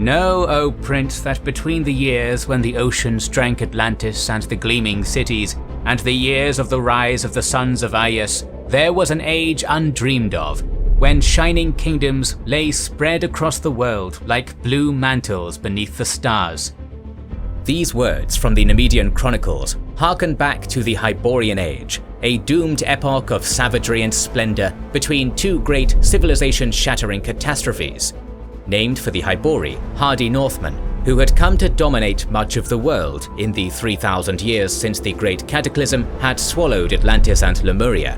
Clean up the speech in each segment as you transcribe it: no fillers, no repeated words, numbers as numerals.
Know, O Prince, that between the years when the oceans drank Atlantis and the gleaming cities, and the years of the rise of the sons of Aias, there was an age undreamed of, when shining kingdoms lay spread across the world like blue mantles beneath the stars. These words from the Numidian chronicles harken back to the Hiborian Age, a doomed epoch of savagery and splendor between two great civilization-shattering catastrophes. Named for the Hibori, hardy Northmen, who had come to dominate much of the world in the 3,000 years since the Great Cataclysm had swallowed Atlantis and Lemuria.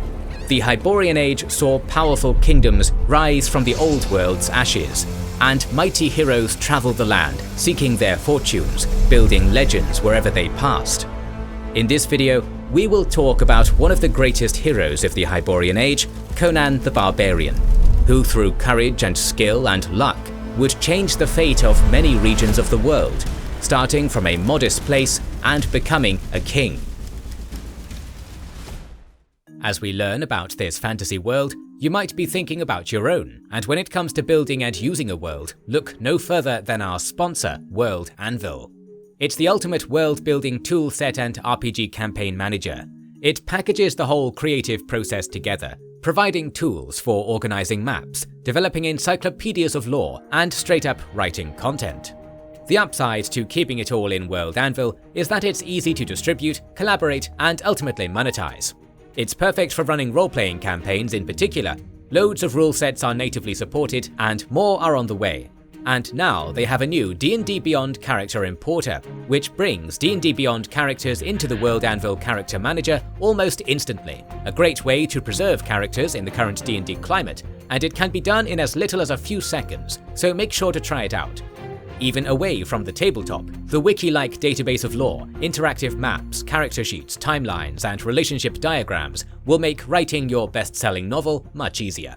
The Hiborian Age saw powerful kingdoms rise from the old world's ashes, and mighty heroes traveled the land, seeking their fortunes, building legends wherever they passed. In this video, we will talk about one of the greatest heroes of the Hiborian Age, Conan the Barbarian, who through courage and skill and luck would change the fate of many regions of the world, starting from a modest place and becoming a king. As we learn about this fantasy world, you might be thinking about your own, and when it comes to building and using a world, look no further than our sponsor, World Anvil. It's the ultimate world-building toolset and RPG campaign manager. It packages the whole creative process together, providing tools for organizing maps, developing encyclopedias of lore, and straight-up writing content. The upside to keeping it all in World Anvil is that it's easy to distribute, collaborate, and ultimately monetize. It's perfect for running role-playing campaigns in particular. Loads of rule sets are natively supported, and more are on the way. And now they have a new D&D Beyond character importer, which brings D&D Beyond characters into the World Anvil character manager almost instantly. A great way to preserve characters in the current D&D climate, and it can be done in as little as a few seconds, so make sure to try it out. Even away from the tabletop, the wiki-like database of lore, interactive maps, character sheets, timelines, and relationship diagrams will make writing your best-selling novel much easier.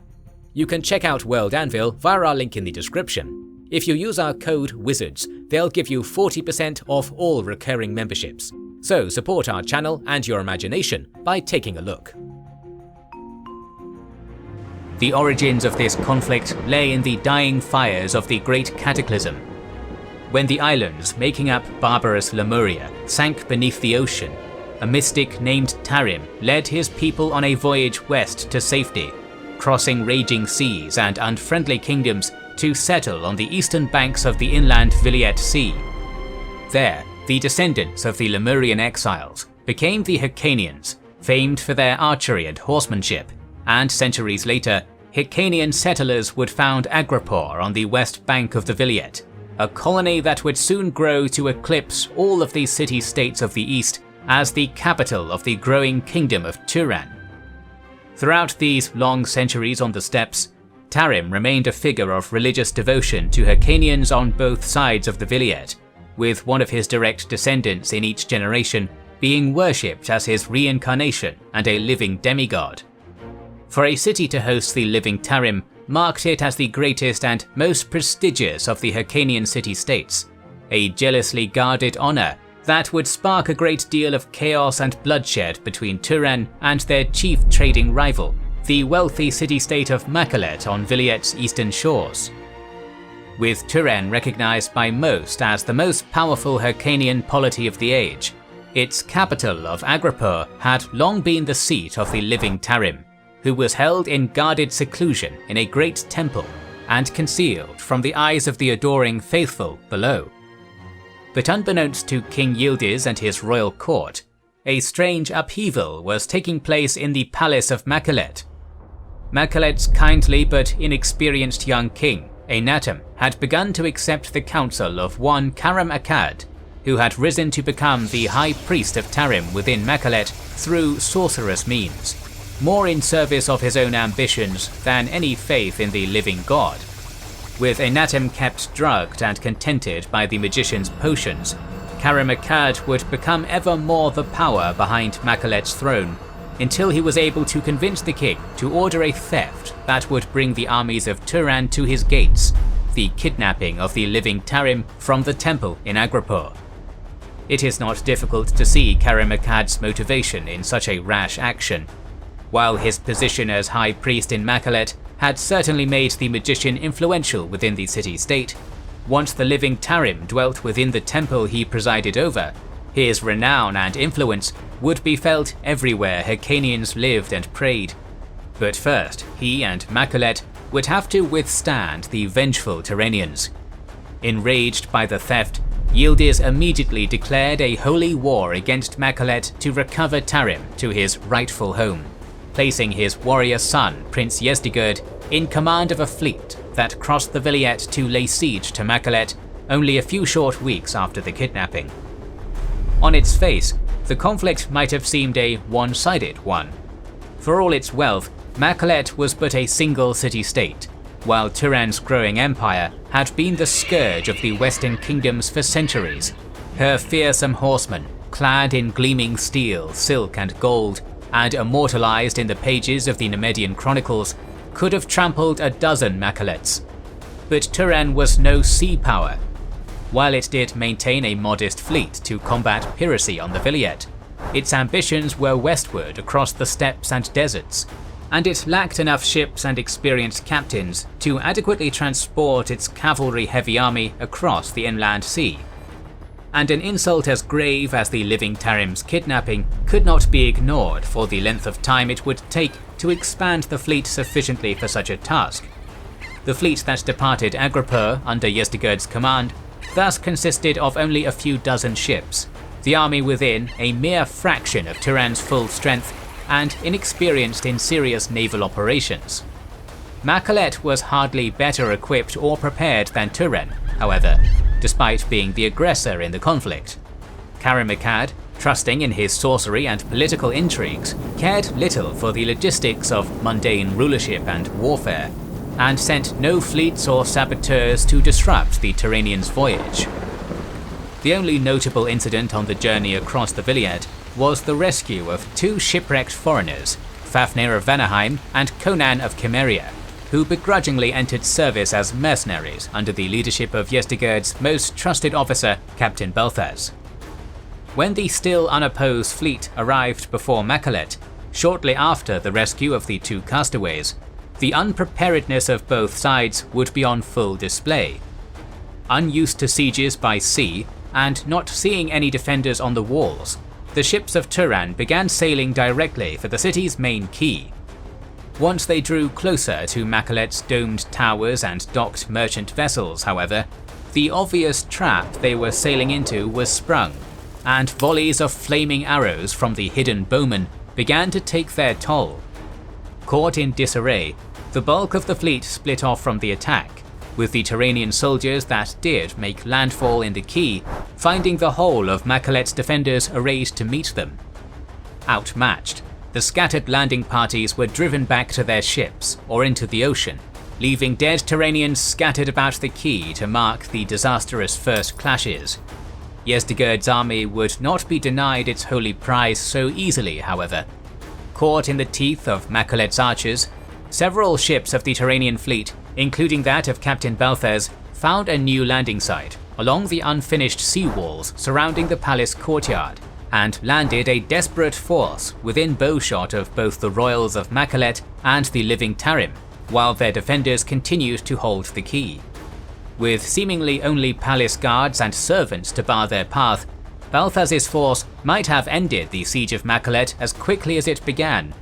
You can check out World Anvil via our link in the description. If you use our code WIZARDS, they'll give you 40% off all recurring memberships. So support our channel and your imagination by taking a look. The origins of this conflict lay in the dying fires of the Great Cataclysm. When the islands making up barbarous Lemuria sank beneath the ocean, a mystic named Tarim led his people on a voyage west to safety, crossing raging seas and unfriendly kingdoms to settle on the eastern banks of the inland Vilayet Sea. There, the descendants of the Lemurian exiles became the Hyrcanians, famed for their archery and horsemanship, and centuries later, Hyrcanian settlers would found Agripor on the west bank of the Vilayet, a colony that would soon grow to eclipse all of the city-states of the east as the capital of the growing kingdom of Turan. Throughout these long centuries on the steppes, Tarim remained a figure of religious devotion to Hyrcanians on both sides of the Vilayet, with one of his direct descendants in each generation being worshipped as his reincarnation and a living demigod. For a city to host the living Tarim marked it as the greatest and most prestigious of the Hyrcanian city-states, a jealously guarded honor that would spark a great deal of chaos and bloodshed between Turan and their chief trading rival, the wealthy city-state of Makkalet on Vilayet's eastern shores. With Turan recognized by most as the most powerful Hyrcanian polity of the age, its capital of Agripor had long been the seat of the living Tarim, who was held in guarded seclusion in a great temple and concealed from the eyes of the adoring faithful below. But unbeknownst to King Yildiz and his royal court, a strange upheaval was taking place in the palace of Makkalet. Makkalet's kindly but inexperienced young king, Enatum, had begun to accept the counsel of one Karam Akkad, who had risen to become the high priest of Tarim within Makkalet through sorcerous means, more in service of his own ambitions than any faith in the living god. With Enatum kept drugged and contented by the magician's potions, Karam Akkad would become ever more the power behind Makkalet's throne, until he was able to convince the king to order a theft that would bring the armies of Turan to his gates, the kidnapping of the living Tarim from the temple in Agripor. It is not difficult to see Karam Akkad's motivation in such a rash action. While his position as high priest in Makkalet had certainly made the magician influential within the city-state, Once the living Tarim dwelt within the temple he presided over, his renown and influence would be felt everywhere Hyrcanians lived and prayed. But first, he and Makkalet would have to withstand the vengeful Turanians. Enraged by the theft, Yildiz immediately declared a holy war against Makkalet to recover Tarim to his rightful home, placing his warrior son, Prince Yezdegerd, in command of a fleet that crossed the Vilayet to lay siege to Makkalet only a few short weeks after the kidnapping. On its face, the conflict might have seemed a one-sided one. For all its wealth, Makkalet was but a single city-state, while Turan's growing empire had been the scourge of the Western kingdoms for centuries. Her fearsome horsemen, clad in gleaming steel, silk and gold, and immortalized in the pages of the Numidian chronicles, could have trampled a dozen Makkalets. But Turan was no sea power. While it did maintain a modest fleet to combat piracy on the Vilayet, its ambitions were westward across the steppes and deserts, and it lacked enough ships and experienced captains to adequately transport its cavalry-heavy army across the inland sea. And an insult as grave as the living Tarim's kidnapping could not be ignored for the length of time it would take to expand the fleet sufficiently for such a task. The fleet that departed Agrapur under Yezdegerd's command thus consisted of only a few dozen ships, the army within a mere fraction of Turan's full strength and inexperienced in serious naval operations. Makkalet was hardly better equipped or prepared than Turan, however, despite being the aggressor in the conflict. Karim Akkad, trusting in his sorcery and political intrigues, cared little for the logistics of mundane rulership and warfare, and sent no fleets or saboteurs to disrupt the Turanians' voyage. The only notable incident on the journey across the Vilayet was the rescue of two shipwrecked foreigners, Fafnir of Vanaheim and Conan of Cimmeria, who begrudgingly entered service as mercenaries under the leadership of Yezdegerd's most trusted officer, Captain Balthaz. When the still unopposed fleet arrived before Makkalet, shortly after the rescue of the two castaways, the unpreparedness of both sides would be on full display. Unused to sieges by sea, and not seeing any defenders on the walls, the ships of Turan began sailing directly for the city's main quay. Once they drew closer to Makkalet's domed towers and docked merchant vessels, however, the obvious trap they were sailing into was sprung, and volleys of flaming arrows from the hidden bowmen began to take their toll. Caught in disarray, the bulk of the fleet split off from the attack, with the Turanian soldiers that did make landfall in the quay finding the whole of Makkalet's defenders arrayed to meet them. Outmatched, the scattered landing parties were driven back to their ships or into the ocean, leaving dead Turanians scattered about the quay to mark the disastrous first clashes. Yezdegerd's army would not be denied its holy prize so easily, however. Caught in the teeth of Makkalet's archers, several ships of the Turanian fleet, including that of Captain Balthaz, found a new landing site along the unfinished seawalls surrounding the palace courtyard, and landed a desperate force within bowshot of both the royals of Makkalet and the living Tarim, while their defenders continued to hold the quay. With seemingly only palace guards and servants to bar their path, Balthaz's force might have ended the siege of Makkalet as quickly as it began,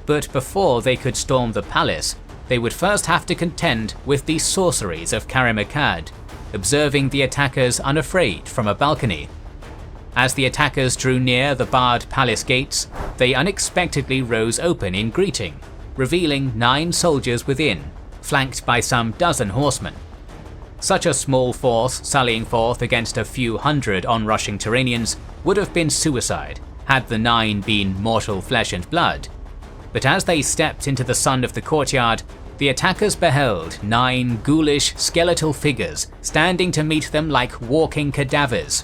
but before they could storm the palace, they would first have to contend with the sorceries of Karim Akkad, observing the attackers unafraid from a balcony. As the attackers drew near the barred palace gates, they unexpectedly rose open in greeting, revealing 9 soldiers within, flanked by some dozen horsemen. Such a small force sallying forth against a few hundred onrushing Turanians would have been suicide had the 9 been mortal flesh and blood. But as they stepped into the sun of the courtyard, the attackers beheld 9 ghoulish, skeletal figures standing to meet them like walking cadavers.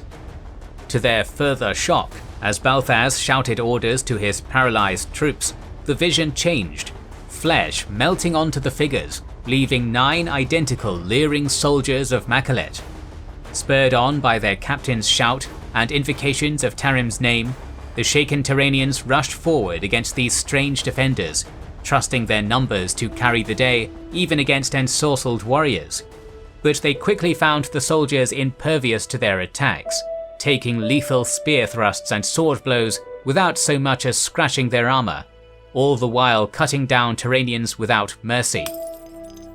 To their further shock, as Balthaz shouted orders to his paralyzed troops, the vision changed, flesh melting onto the figures, leaving 9 identical leering soldiers of Makkalet. Spurred on by their captain's shout and invocations of Tarim's name, the shaken Turanians rushed forward against these strange defenders, trusting their numbers to carry the day even against ensorcelled warriors. but they quickly found the soldiers impervious to their attacks, taking lethal spear thrusts and sword blows without so much as scratching their armor, all the while cutting down Turanians without mercy.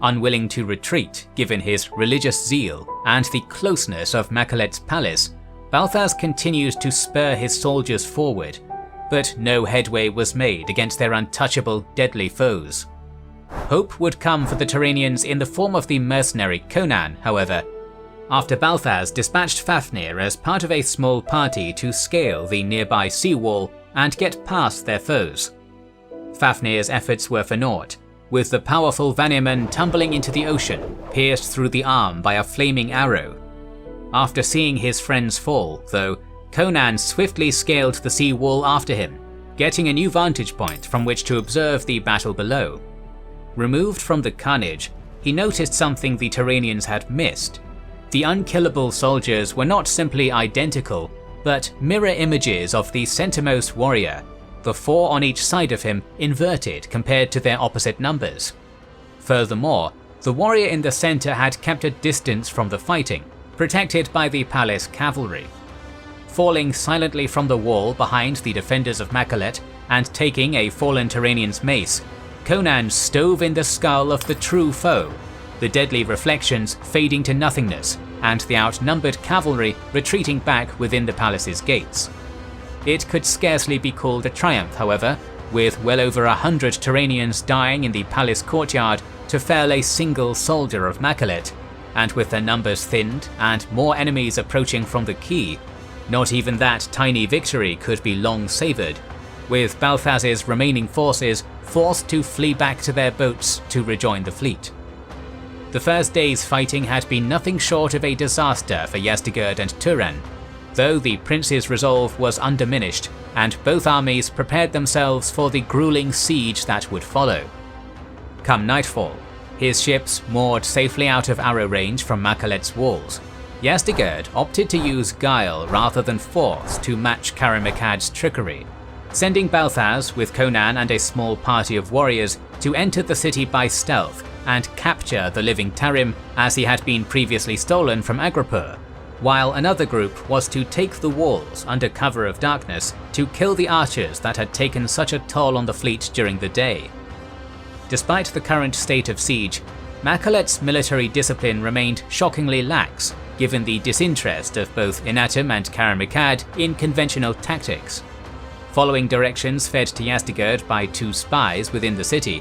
Unwilling to retreat given his religious zeal and the closeness of Makkalet's palace, Balthas continued to spur his soldiers forward, but no headway was made against their untouchable, deadly foes. Hope would come for the Turanians in the form of the mercenary Conan, however, after Balthas dispatched Fafnir as part of a small party to scale the nearby seawall and get past their foes. Fafnir's efforts were for naught, with the powerful Vanirman tumbling into the ocean, pierced through the arm by a flaming arrow. After seeing his friends fall, though, Conan swiftly scaled the sea wall after him, getting a new vantage point from which to observe the battle below. Removed from the carnage, he noticed something the Turanians had missed. The unkillable soldiers were not simply identical, but mirror images of the centermost warrior, the 4 on each side of him inverted compared to their opposite numbers. Furthermore, the warrior in the center had kept a distance from the fighting, protected by the palace cavalry. Falling silently from the wall behind the defenders of Makkalet and taking a fallen Turanian's mace, Conan stove in the skull of the true foe, the deadly reflections fading to nothingness and the outnumbered cavalry retreating back within the palace's gates. It could scarcely be called a triumph, however, with well over 100 Turanians dying in the palace courtyard to fell a single soldier of Makkalet, and with their numbers thinned and more enemies approaching from the quay, not even that tiny victory could be long savoured, with Balthas's remaining forces forced to flee back to their boats to rejoin the fleet. The first day's fighting had been nothing short of a disaster for Yazdegerd and Turan, though the prince's resolve was undiminished, and both armies prepared themselves for the grueling siege that would follow. Come nightfall, his ships moored safely out of arrow range from Makkalet's walls, Yazdegerd opted to use guile rather than force to match Karamikad's trickery, sending Balthas with Conan and a small party of warriors to enter the city by stealth and capture the living Tarim as he had been previously stolen from Agrapur, while another group was to take the walls under cover of darkness to kill the archers that had taken such a toll on the fleet during the day. Despite the current state of siege, Makkalet's military discipline remained shockingly lax, given the disinterest of both Inatum and Karamikad in conventional tactics. Following directions fed to Yazdegerd by 2 spies within the city,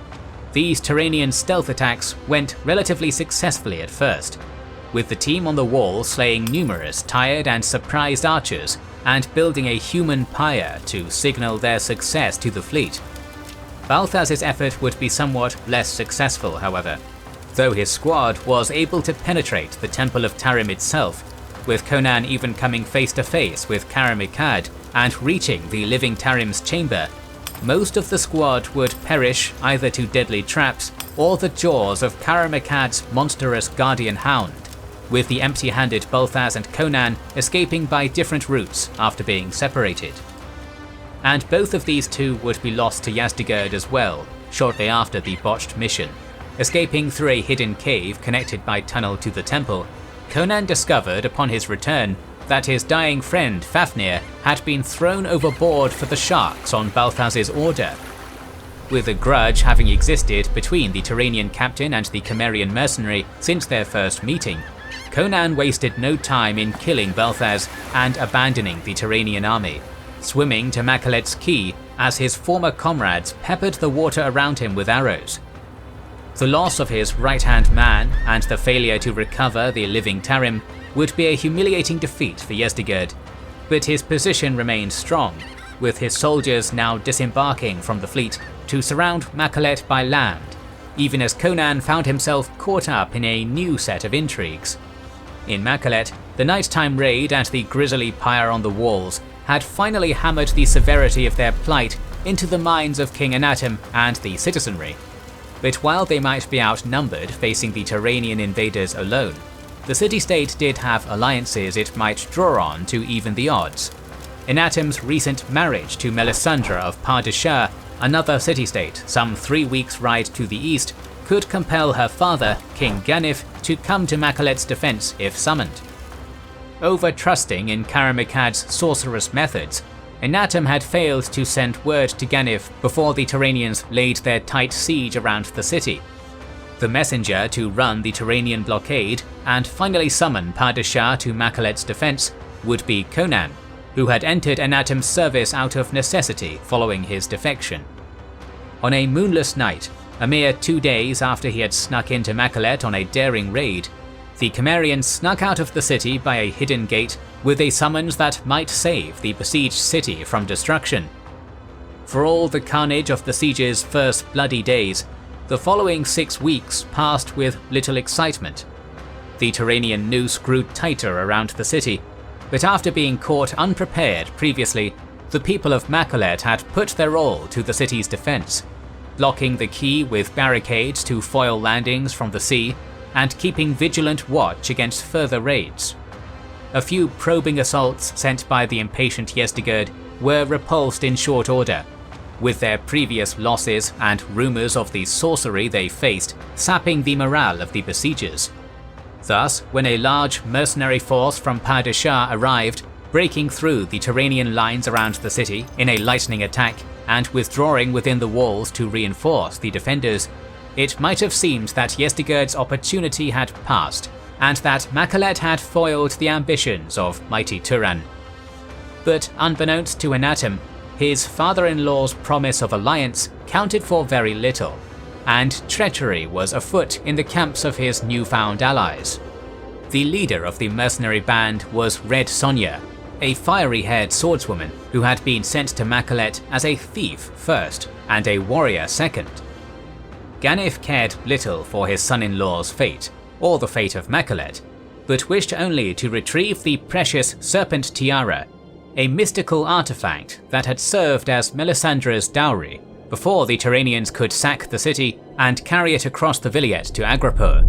these Turanian stealth attacks went relatively successfully at first, with the team on the wall slaying numerous tired and surprised archers and building a human pyre to signal their success to the fleet. Balthas's effort would be somewhat less successful, however, though his squad was able to penetrate the Temple of Tarim itself, with Conan even coming face to face with Karamikad and reaching the living Tarim's chamber. Most of the squad would perish either to deadly traps or the jaws of Karamikad's monstrous guardian hound, with the empty-handed Balthas and Conan escaping by different routes after being separated. And both of these two would be lost to Yazdegerd as well, shortly after the botched mission. Escaping through a hidden cave connected by tunnel to the temple, Conan discovered upon his return that his dying friend Fafnir had been thrown overboard for the sharks on Balthas's order. With a grudge having existed between the Turanian captain and the Cimmerian mercenary since their first meeting, Conan wasted no time in killing Balthas and abandoning the Turanian army, swimming to Makkalet's quay as his former comrades peppered the water around him with arrows. The loss of his right-hand man and the failure to recover the living Tarim would be a humiliating defeat for Yazdegerd, but his position remained strong, with his soldiers now disembarking from the fleet to surround Makkalet by land, even as Conan found himself caught up in a new set of intrigues. In Makkalet, the nighttime raid and the grisly pyre on the walls had finally hammered the severity of their plight into the minds of King Inatum and the citizenry. But while they might be outnumbered facing the Turanian invaders alone, the city-state did have alliances it might draw on to even the odds. Inatum's recent marriage to Melisandre of Pardishar, another city-state some 3 weeks' ride to the east, could compel her father, King Ganif, to come to Makkalet's defense if summoned. Over-trusting in Karamikad's sorcerous methods, Enatum had failed to send word to Ganif before the Turanians laid their tight siege around the city. The messenger to run the Turanian blockade and finally summon Padishah to Makkalet's defense would be Conan, who had entered Enatum's service out of necessity following his defection. On a moonless night, a mere 2 days after he had snuck into Makkalet on a daring raid, the Cimmerian snuck out of the city by a hidden gate with a summons that might save the besieged city from destruction. For all the carnage of the siege's first bloody days, the following 6 weeks passed with little excitement. The Turanian noose grew tighter around the city, but after being caught unprepared previously, the people of Makkalet had put their all to the city's defense, blocking the quay with barricades to foil landings from the sea and keeping vigilant watch against further raids. A few probing assaults sent by the impatient Yezdegerd were repulsed in short order, with their previous losses and rumours of the sorcery they faced sapping the morale of the besiegers. Thus, when a large mercenary force from Padishah arrived, breaking through the Turanian lines around the city in a lightning attack and withdrawing within the walls to reinforce the defenders, it might have seemed that Yezdegerd's opportunity had passed, and that Makkalet had foiled the ambitions of mighty Turan. But unbeknownst to Enatum, his father-in-law's promise of alliance counted for very little, and treachery was afoot in the camps of his newfound allies. The leader of the mercenary band was Red Sonia, a fiery-haired swordswoman who had been sent to Makkalet as a thief first and a warrior second. Ganif cared little for his son-in-law's fate, or the fate of Makkalet, but wished only to retrieve the precious Serpent Tiara, a mystical artifact that had served as Melissandra's dowry before the Turanians could sack the city and carry it across the Vilayet to Aghrapur.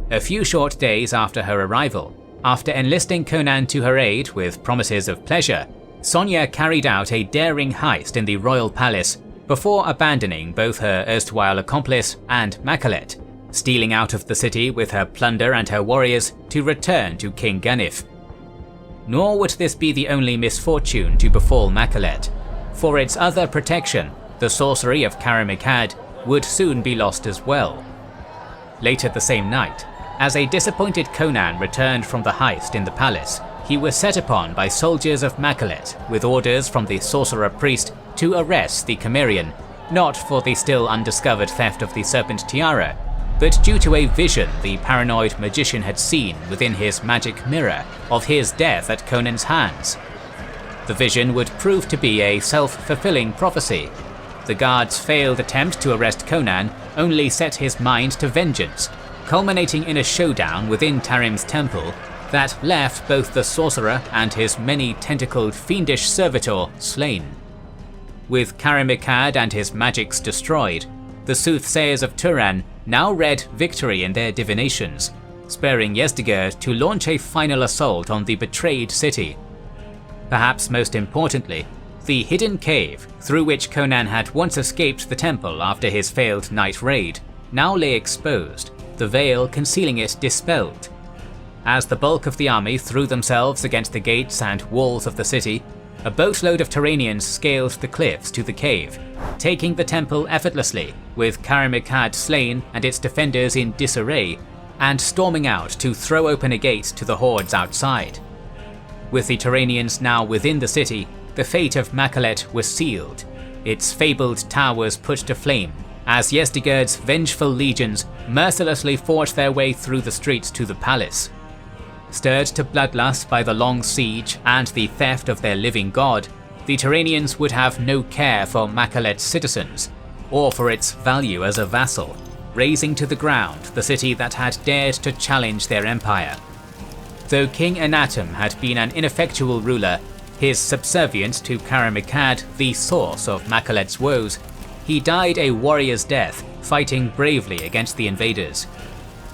A few short days after her arrival, after enlisting Conan to her aid with promises of pleasure, Sonia carried out a daring heist in the royal palace before abandoning both her erstwhile accomplice and Makkalet, stealing out of the city with her plunder and her warriors to return to King Ganif. Nor would this be the only misfortune to befall Makkalet. For its other protection, the sorcery of Karamikad would soon be lost as well. Later the same night, as a disappointed Conan returned from the heist in the palace, he was set upon by soldiers of Makkalet with orders from the sorcerer priest to arrest the Cimmerian, not for the still undiscovered theft of the Serpent Tiara, but due to a vision the paranoid magician had seen within his magic mirror of his death at Conan's hands. The vision would prove to be a self-fulfilling prophecy. The guards' failed attempt to arrest Conan only set his mind to vengeance, culminating in a showdown within Tarim's temple that left both the sorcerer and his many tentacled fiendish servitor slain. With Karamikad and his magics destroyed, the soothsayers of Turan now read victory in their divinations, spurring Yezdegerd to launch a final assault on the betrayed city. Perhaps most importantly, the hidden cave through which Conan had once escaped the temple after his failed night raid now lay exposed, the veil concealing it dispelled. As the bulk of the army threw themselves against the gates and walls of the city, a boatload of Turanians scaled the cliffs to the cave, taking the temple effortlessly, with Karamikad slain and its defenders in disarray, and storming out to throw open a gate to the hordes outside. With the Turanians now within the city, the fate of Makkalet was sealed, its fabled towers put to flame, as Yezdegerd's vengeful legions mercilessly fought their way through the streets to the palace. Stirred to bloodlust by the long siege and the theft of their living god, the Turanians would have no care for Makkalet's citizens, or for its value as a vassal, razing to the ground the city that had dared to challenge their empire. Though King Enatum had been an ineffectual ruler, his subservience to Karamikad the source of Makkalet's woes, he died a warrior's death, fighting bravely against the invaders.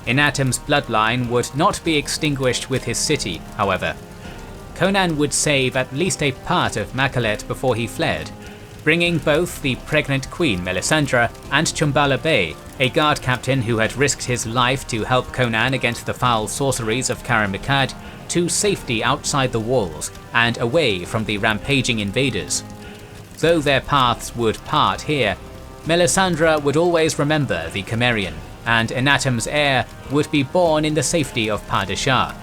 Enatum's bloodline would not be extinguished with his city, however. Conan would save at least a part of Makkalet before he fled, bringing both the pregnant Queen Melisandre and Chumbala Bey, a guard captain who had risked his life to help Conan against the foul sorceries of Karam Mikad, to safety outside the walls and away from the rampaging invaders. Though their paths would part here, Melisandre would always remember the Cimmerian, and Enatom's heir would be born in the safety of Padishah.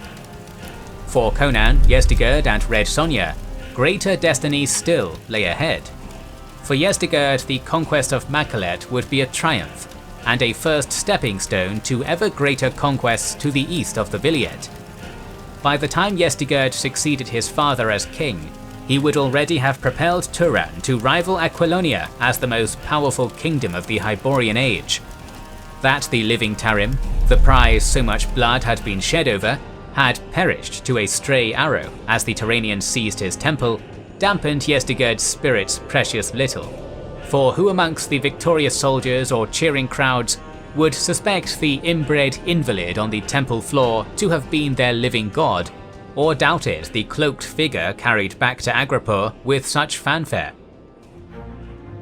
For Conan, Yezdegerd and Red Sonia, greater destinies still lay ahead. For Yezdegerd, the conquest of Makkalet would be a triumph, and a first stepping stone to ever greater conquests to the east of the Viliet. By the time Yezdegerd succeeded his father as king, he would already have propelled Turan to rival Aquilonia as the most powerful kingdom of the Hiborian Age. That the living Tarim, the prize so much blood had been shed over, had perished to a stray arrow as the Turanians seized his temple, dampened Yezdegerd's spirits precious little. For who amongst the victorious soldiers or cheering crowds would suspect the inbred invalid on the temple floor to have been their living god, or doubted the cloaked figure carried back to Agrapur with such fanfare?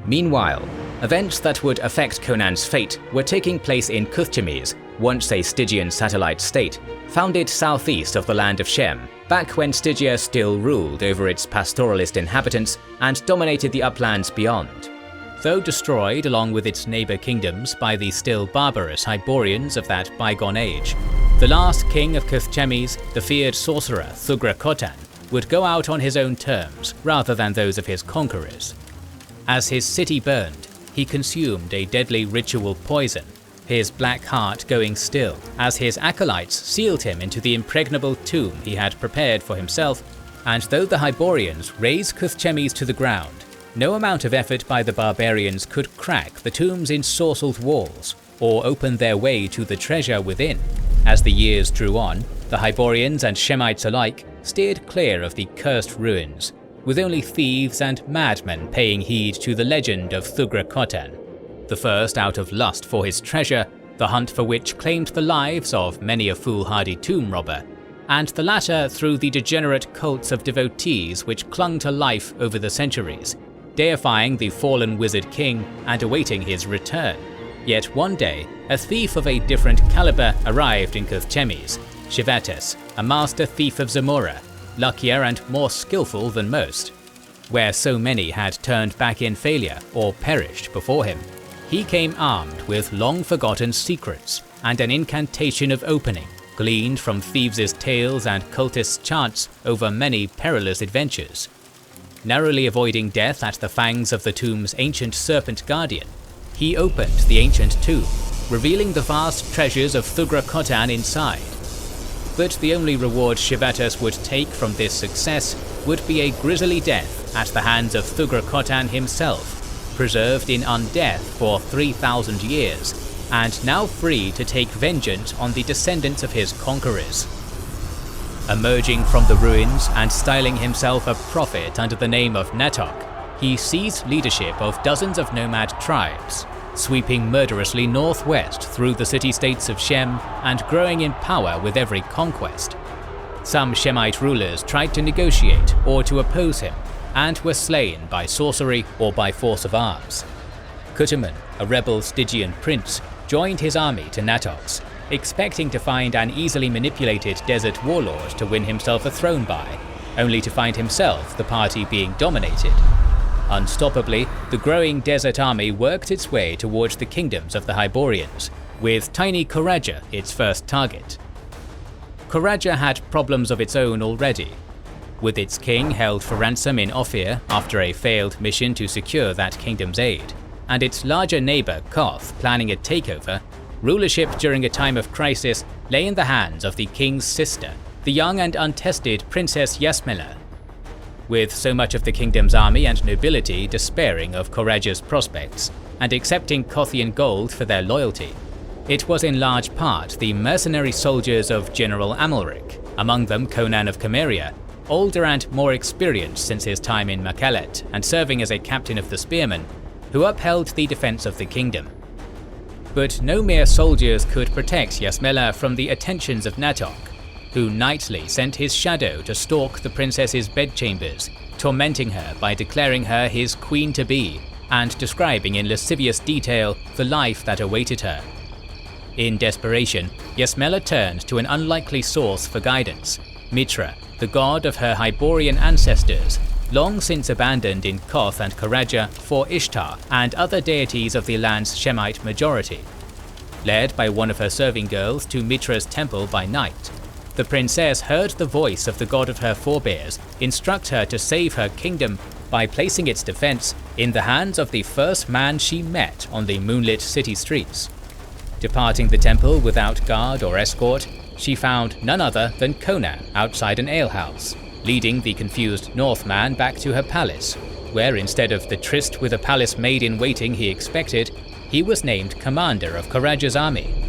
Meanwhile, events that would affect Conan's fate were taking place in Cuthchemes, once a Stygian satellite state, founded southeast of the land of Shem, back when Stygia still ruled over its pastoralist inhabitants and dominated the uplands beyond. Though destroyed along with its neighbour kingdoms by the still barbarous Hyborians of that bygone age, the last king of Cuthchemes, the feared sorcerer Thugra Khotan, would go out on his own terms rather than those of his conquerors. As his city burned, he consumed a deadly ritual poison, his black heart going still as his acolytes sealed him into the impregnable tomb he had prepared for himself, and though the Hyborians razed Cuthchemes to the ground, no amount of effort by the barbarians could crack the tomb's ensorcelled walls or open their way to the treasure within. As the years drew on, the Hyborians and Shemites alike steered clear of the cursed ruins, with only thieves and madmen paying heed to the legend of Thugra Khotan, the first out of lust for his treasure, the hunt for which claimed the lives of many a foolhardy tomb robber, and the latter through the degenerate cults of devotees which clung to life over the centuries, deifying the fallen wizard king and awaiting his return. Yet one day, a thief of a different caliber arrived in Cuthchemes, Shivates, a master thief of Zamora, luckier and more skillful than most. Where so many had turned back in failure or perished before him, he came armed with long-forgotten secrets and an incantation of opening, gleaned from thieves' tales and cultists' chants over many perilous adventures. Narrowly avoiding death at the fangs of the tomb's ancient serpent guardian, he opened the ancient tomb, revealing the vast treasures of Thugra Khotan inside. But the only reward Shivates would take from this success would be a grisly death at the hands of Thugra Khotan himself, preserved in undeath for 3,000 years, and now free to take vengeance on the descendants of his conquerors. Emerging from the ruins and styling himself a prophet under the name of Natohk, he seized leadership of dozens of nomad tribes, sweeping murderously northwest through the city-states of Shem and growing in power with every conquest. Some Shemite rulers tried to negotiate or to oppose him, and were slain by sorcery or by force of arms. Kutuman, a rebel Stygian prince, joined his army to Natohk's, expecting to find an easily manipulated desert warlord to win himself a throne by, only to find himself the party being dominated. Unstoppably, the growing desert army worked its way towards the kingdoms of the Hyborians, with tiny Khoraja its first target. Khoraja had problems of its own already. With its king held for ransom in Ophir after a failed mission to secure that kingdom's aid, and its larger neighbour Koth planning a takeover, rulership during a time of crisis lay in the hands of the king's sister, the young and untested Princess Yasmela. With so much of the kingdom's army and nobility despairing of Khoraja's prospects, and accepting Kothian gold for their loyalty, it was in large part the mercenary soldiers of General Amalric, among them Conan of Cimmeria, older and more experienced since his time in Makkalet and serving as a captain of the spearmen, who upheld the defense of the kingdom. But no mere soldiers could protect Yasmela from the attentions of Natohk, who nightly sent his shadow to stalk the princess's bedchambers, tormenting her by declaring her his queen-to-be and describing in lascivious detail the life that awaited her. In desperation, Yasmela turned to an unlikely source for guidance, Mitra, the god of her Hiborian ancestors, long since abandoned in Koth and Khoraja for Ishtar and other deities of the land's Shemite majority. Led by one of her serving girls to Mitra's temple by night, the princess heard the voice of the god of her forebears instruct her to save her kingdom by placing its defense in the hands of the first man she met on the moonlit city streets. Departing the temple without guard or escort, she found none other than Conan outside an alehouse, leading the confused Northman back to her palace, where instead of the tryst with a palace maid-in-waiting he expected, he was named commander of Khoraja's army.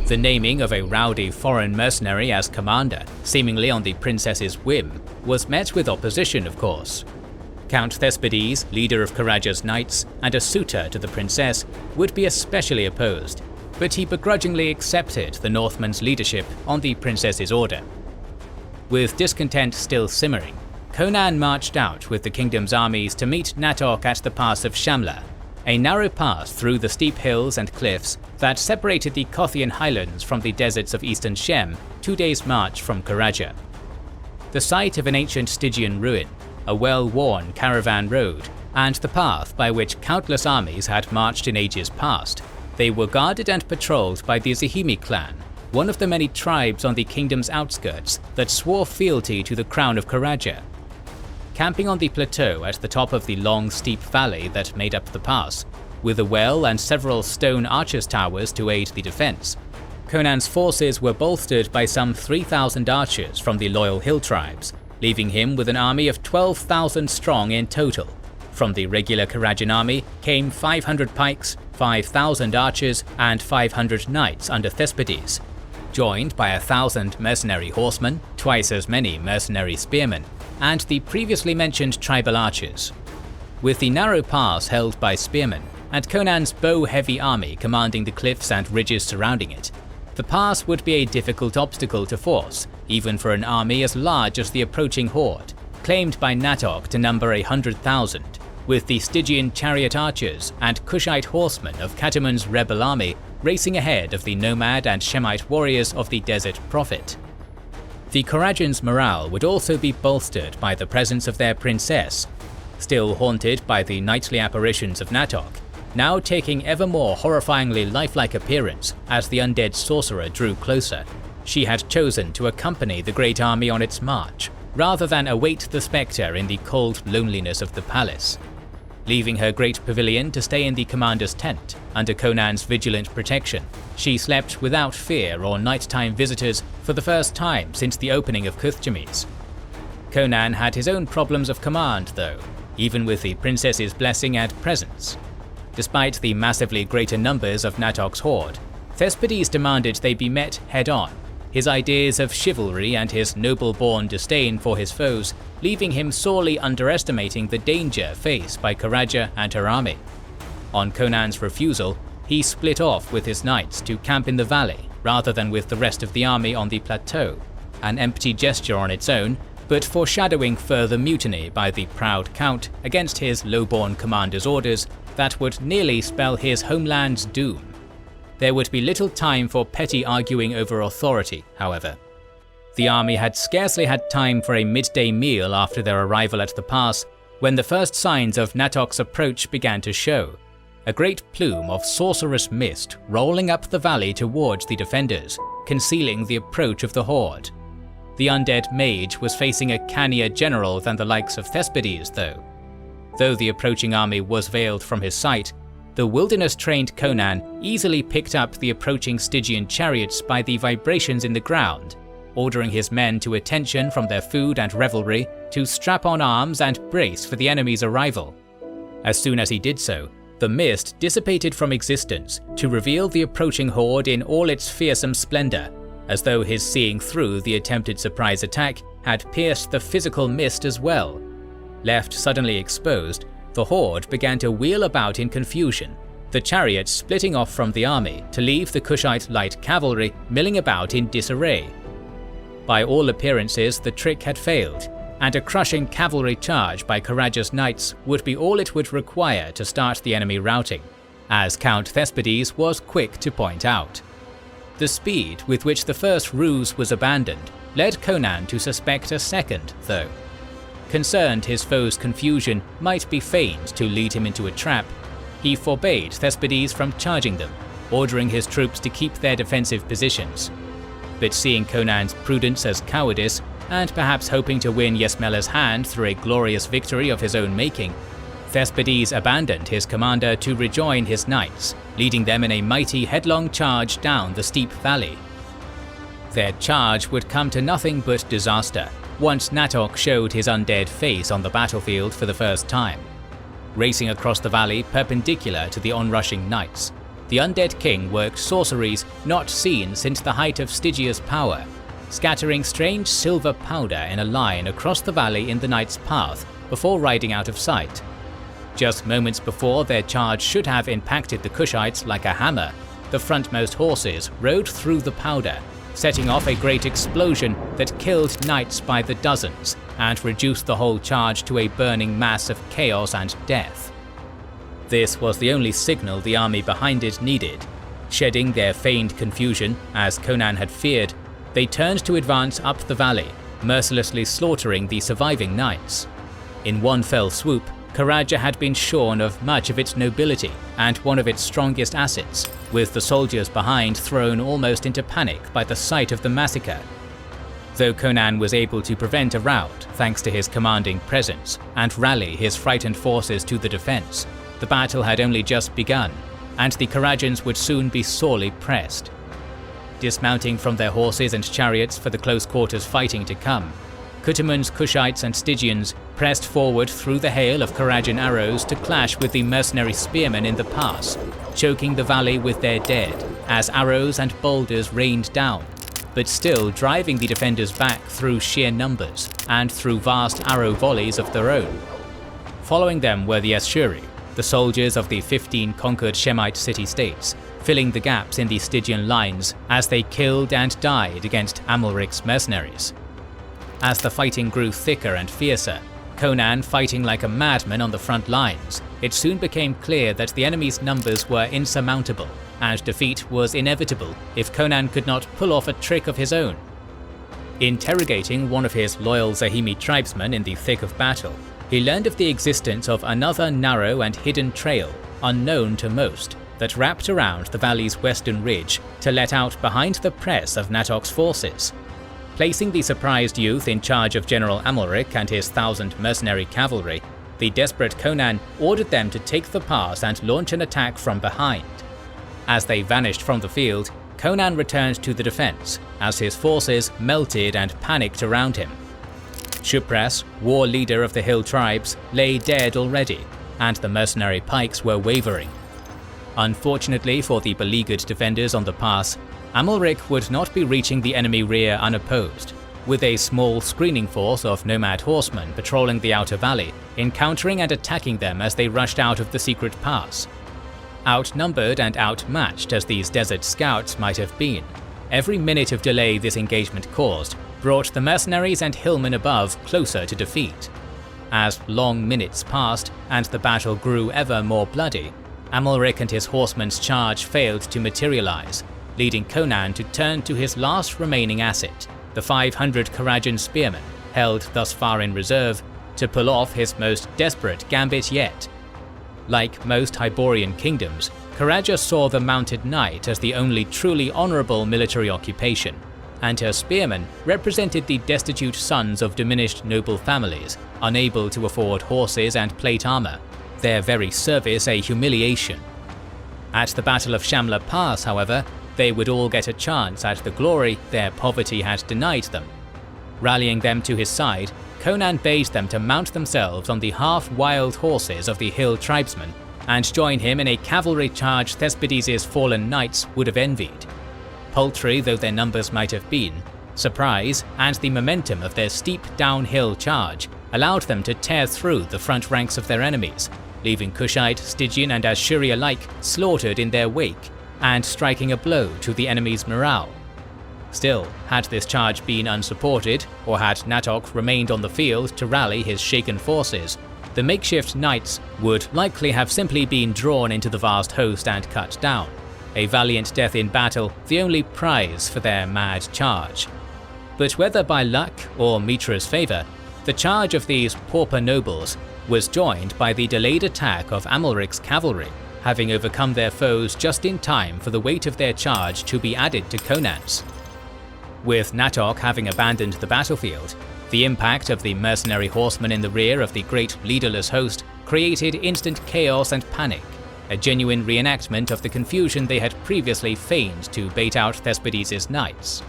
The naming of a rowdy foreign mercenary as commander, seemingly on the princess's whim, was met with opposition, of course. Count Thespides, leader of Khoraja's knights and a suitor to the princess, would be especially opposed, but he begrudgingly accepted the Northman's leadership on the princess's order. With discontent still simmering, Conan marched out with the kingdom's armies to meet Natohk at the pass of Shamla, a narrow pass through the steep hills and cliffs that separated the Kothian highlands from the deserts of eastern Shem, 2 days' march from Khoraja. The site of an ancient Stygian ruin, a well-worn caravan road, and the path by which countless armies had marched in ages past, they were guarded and patrolled by the Zahimi clan, one of the many tribes on the kingdom's outskirts that swore fealty to the crown of Khoraja. Camping on the plateau at the top of the long steep valley that made up the pass, with a well and several stone archers' towers to aid the defense, Conan's forces were bolstered by some 3,000 archers from the loyal hill tribes, leaving him with an army of 12,000 strong in total. From the regular Khorajan army came 500 pikes, 5,000 archers, and 500 knights under Thespides, joined by 1,000 mercenary horsemen, twice as many mercenary spearmen, and the previously mentioned tribal archers. With the narrow pass held by spearmen, and Conan's bow-heavy army commanding the cliffs and ridges surrounding it, the pass would be a difficult obstacle to force, even for an army as large as the approaching horde, claimed by Natohk to number 100,000, with the Stygian chariot archers and Kushite horsemen of Katamun's rebel army racing ahead of the nomad and Shemite warriors of the Desert Prophet. The Khorajans' morale would also be bolstered by the presence of their princess, still haunted by the nightly apparitions of Natohk, now taking ever more horrifyingly lifelike appearance as the undead sorcerer drew closer. She had chosen to accompany the great army on its march, rather than await the spectre in the cold loneliness of the palace. Leaving her great pavilion to stay in the commander's tent, under Conan's vigilant protection, she slept without fear or nighttime visitors for the first time since the opening of Kuthjamis. Conan had his own problems of command though, even with the princess's blessing and presence. Despite the massively greater numbers of Natohk's horde, Thespides demanded they be met head-on, his ideas of chivalry and his noble-born disdain for his foes leaving him sorely underestimating the danger faced by Khoraja and her army. On Conan's refusal, he split off with his knights to camp in the valley rather than with the rest of the army on the plateau, an empty gesture on its own, but foreshadowing further mutiny by the proud count against his low-born commander's orders that would nearly spell his homeland's doom. There would be little time for petty arguing over authority, however. The army had scarcely had time for a midday meal after their arrival at the pass when the first signs of Natohk's approach began to show, a great plume of sorcerous mist rolling up the valley towards the defenders, concealing the approach of the horde. The undead mage was facing a cannier general than the likes of Thespides though. Though the approaching army was veiled from his sight, the wilderness-trained Conan easily picked up the approaching Stygian chariots by the vibrations in the ground, ordering his men to attention from their food and revelry to strap on arms and brace for the enemy's arrival. As soon as he did so, the mist dissipated from existence to reveal the approaching horde in all its fearsome splendor, as though his seeing through the attempted surprise attack had pierced the physical mist as well. Left suddenly exposed, the horde began to wheel about in confusion, the chariots splitting off from the army to leave the Kushite light cavalry milling about in disarray. By all appearances, the trick had failed. and a crushing cavalry charge by Khoraja's knights would be all it would require to start the enemy routing, as Count Thespades was quick to point out. The speed with which the first ruse was abandoned led Conan to suspect a second, though. Concerned his foe's confusion might be feigned to lead him into a trap, he forbade Thespades from charging them, ordering his troops to keep their defensive positions. But seeing Conan's prudence as cowardice, and perhaps hoping to win Yasmela's hand through a glorious victory of his own making, Thespades abandoned his commander to rejoin his knights, leading them in a mighty headlong charge down the steep valley. Their charge would come to nothing but disaster once Natohk showed his undead face on the battlefield for the first time. Racing across the valley perpendicular to the onrushing knights, the undead king worked sorceries not seen since the height of Stygia's power, scattering strange silver powder in a line across the valley in the knights' path before riding out of sight. Just moments before their charge should have impacted the Kushites like a hammer, the frontmost horses rode through the powder, setting off a great explosion that killed knights by the dozens and reduced the whole charge to a burning mass of chaos and death. This was the only signal the army behind it needed. Shedding their feigned confusion, as Conan had feared, they turned to advance up the valley, mercilessly slaughtering the surviving knights. In one fell swoop, Khoraja had been shorn of much of its nobility and one of its strongest assets, with the soldiers behind thrown almost into panic by the sight of the massacre. Though Conan was able to prevent a rout thanks to his commanding presence and rally his frightened forces to the defense, the battle had only just begun, and the Khorajans would soon be sorely pressed. Dismounting from their horses and chariots for the close quarters fighting to come, Kutuman's Kushites and Stygians pressed forward through the hail of Khorajan arrows to clash with the mercenary spearmen in the pass, choking the valley with their dead as arrows and boulders rained down, but still driving the defenders back through sheer numbers and through vast arrow volleys of their own. Following them were the Ashuri, the soldiers of the 15 conquered Shemite city-states, filling the gaps in the Stygian lines as they killed and died against Amalric's mercenaries. As the fighting grew thicker and fiercer, Conan fighting like a madman on the front lines, it soon became clear that the enemy's numbers were insurmountable, and defeat was inevitable if Conan could not pull off a trick of his own. Interrogating one of his loyal Zahimi tribesmen in the thick of battle, he learned of the existence of another narrow and hidden trail, unknown to most, that wrapped around the valley's western ridge to let out behind the press of Natohk's forces. Placing the surprised youth in charge of General Amalric and his 1,000 mercenary cavalry, the desperate Conan ordered them to take the pass and launch an attack from behind. As they vanished from the field, Conan returned to the defense, as his forces melted and panicked around him. Shupras, war leader of the hill tribes, lay dead already, and the mercenary pikes were wavering. Unfortunately for the beleaguered defenders on the pass, Amalric would not be reaching the enemy rear unopposed, with a small screening force of nomad horsemen patrolling the outer valley, encountering and attacking them as they rushed out of the secret pass. Outnumbered and outmatched as these desert scouts might have been, every minute of delay this engagement caused brought the mercenaries and hillmen above closer to defeat. As long minutes passed and the battle grew ever more bloody, Amalric and his horsemen's charge failed to materialize, leading Conan to turn to his last remaining asset, the 500 Khorajan spearmen held thus far in reserve, to pull off his most desperate gambit yet. Like most Hyborian kingdoms, Khoraja saw the mounted knight as the only truly honorable military occupation, and her spearmen represented the destitute sons of diminished noble families, unable to afford horses and plate armor, their very service a humiliation. At the Battle of Shamla Pass, however, they would all get a chance at the glory their poverty had denied them. Rallying them to his side, Conan bade them to mount themselves on the half-wild horses of the hill tribesmen and join him in a cavalry charge Thespades' fallen knights would have envied. Paltry though their numbers might have been, surprise and the momentum of their steep downhill charge allowed them to tear through the front ranks of their enemies, leaving Kushite, Stygian and Ashuri alike slaughtered in their wake, and striking a blow to the enemy's morale. Still, had this charge been unsupported, or had Natohk remained on the field to rally his shaken forces, the makeshift knights would likely have simply been drawn into the vast host and cut down, a valiant death in battle the only prize for their mad charge. But whether by luck or Mitra's favour, the charge of these pauper nobles was joined by the delayed attack of Amalric's cavalry, having overcome their foes just in time for the weight of their charge to be added to Conan's. With Natohk having abandoned the battlefield, the impact of the mercenary horsemen in the rear of the great leaderless host created instant chaos and panic, a genuine reenactment of the confusion they had previously feigned to bait out Thespides' knights.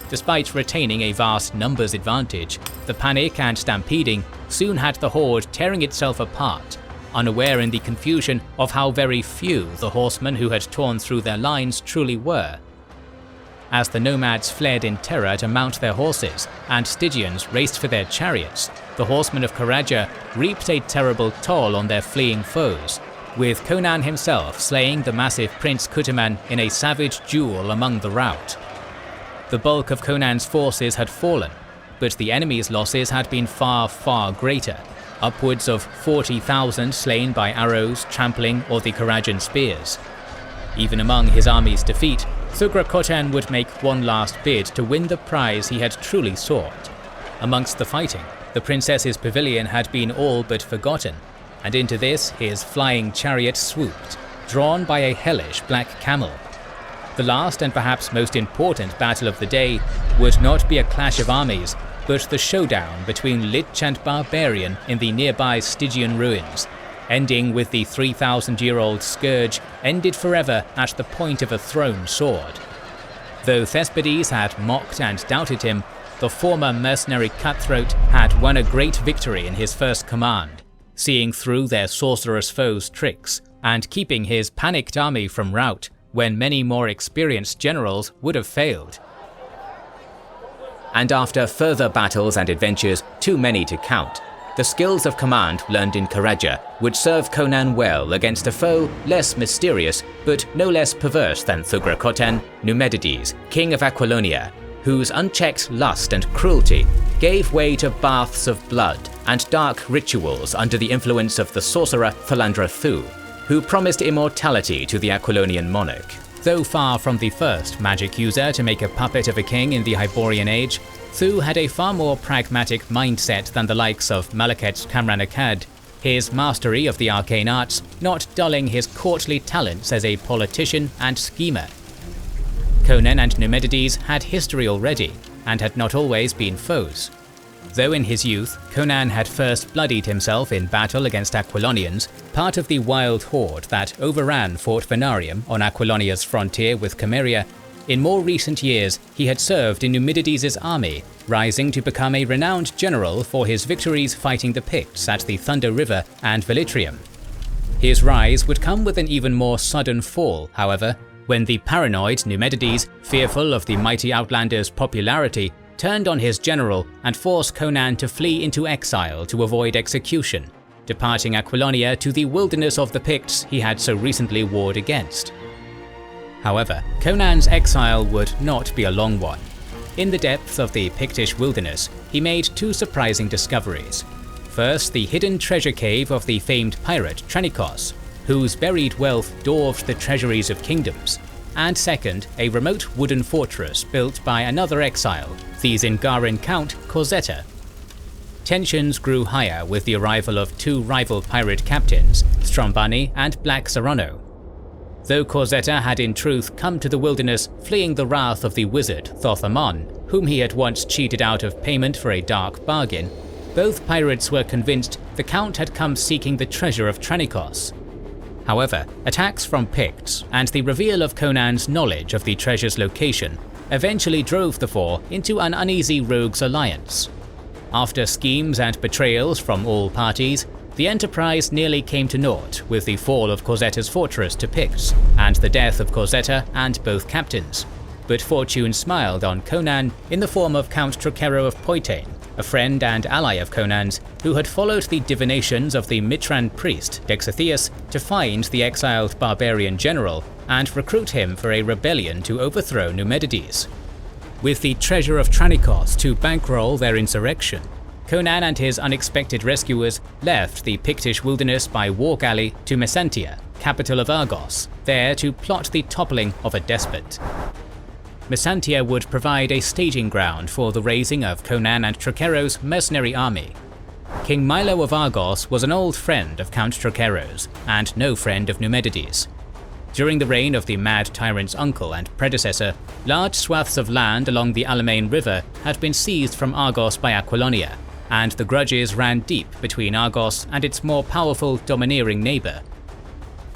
Despite retaining a vast numbers advantage, the panic and stampeding soon had the horde tearing itself apart, unaware in the confusion of how very few the horsemen who had torn through their lines truly were. As the nomads fled in terror to mount their horses, and Stygians raced for their chariots, the horsemen of Khoraja reaped a terrible toll on their fleeing foes, with Conan himself slaying the massive Prince Khutaman in a savage duel among the rout. The bulk of Conan's forces had fallen, but the enemy's losses had been far, far greater, upwards of 40,000 slain by arrows, trampling, or the Khorajan spears. Even among his army's defeat, Thugra Khotan would make one last bid to win the prize he had truly sought. Amongst the fighting, the princess's pavilion had been all but forgotten, and into this his flying chariot swooped, drawn by a hellish black camel. The last and perhaps most important battle of the day would not be a clash of armies, but the showdown between Lich and Barbarian in the nearby Stygian ruins, ending with the 3,000-year-old scourge ended forever at the point of a thrown sword. Though Thespides had mocked and doubted him, the former mercenary cutthroat had won a great victory in his first command, seeing through their sorcerous foes' tricks and keeping his panicked army from rout when many more experienced generals would have failed. And after further battles and adventures too many to count, the skills of command learned in Khoraja would serve Conan well against a foe less mysterious but no less perverse than Thugra Khotan, Numidides, king of Aquilonia, whose unchecked lust and cruelty gave way to baths of blood and dark rituals under the influence of the sorcerer Philandra Thu, who promised immortality to the Aquilonian monarch. Though far from the first magic user to make a puppet of a king in the Hiborian Age, Thu had a far more pragmatic mindset than the likes of Malaket's Kamran, his mastery of the arcane arts not dulling his courtly talents as a politician and schemer. Conan and Numidides had history already, and had not always been foes. Though in his youth, Conan had first bloodied himself in battle against Aquilonians, part of the wild horde that overran Fort Venarium on Aquilonia's frontier with Cameria, in more recent years he had served in Numidides' army, rising to become a renowned general for his victories fighting the Picts at the Thunder River and Velitrium. His rise would come with an even more sudden fall, however, when the paranoid Numidides, fearful of the mighty outlander's popularity, turned on his general and forced Conan to flee into exile to avoid execution, departing Aquilonia to the wilderness of the Picts he had so recently warred against. However, Conan's exile would not be a long one. In the depths of the Pictish wilderness, he made two surprising discoveries. First, the hidden treasure cave of the famed pirate Trenikos, whose buried wealth dwarfed the treasuries of kingdoms, and second, a remote wooden fortress built by another exile, the Zingaran Count Corzetta. Tensions grew higher with the arrival of two rival pirate captains, Strombani and Black Serrano. Though Corzetta had in truth come to the wilderness fleeing the wrath of the wizard Thothamon, whom he had once cheated out of payment for a dark bargain, both pirates were convinced the Count had come seeking the treasure of Trenikos. However, attacks from Picts and the reveal of Conan's knowledge of the treasure's location eventually drove the four into an uneasy rogues alliance. After schemes and betrayals from all parties, the enterprise nearly came to naught with the fall of Corzetta's fortress to Picts and the death of Corzetta and both captains. But fortune smiled on Conan in the form of Count Trocero of Poitain, a friend and ally of Conan's, who had followed the divinations of the Mitran priest Dexathius to find the exiled barbarian general and recruit him for a rebellion to overthrow Numidides. With the treasure of Tranikos to bankroll their insurrection, Conan and his unexpected rescuers left the Pictish wilderness by war galley to Messentia, capital of Argos, there to plot the toppling of a despot. Messentia would provide a staging ground for the raising of Conan and Trochero's mercenary army. King Milo of Argos was an old friend of Count Trochero's and no friend of Numidides. During the reign of the mad tyrant's uncle and predecessor, large swaths of land along the Alimane River had been seized from Argos by Aquilonia, and the grudges ran deep between Argos and its more powerful, domineering neighbour.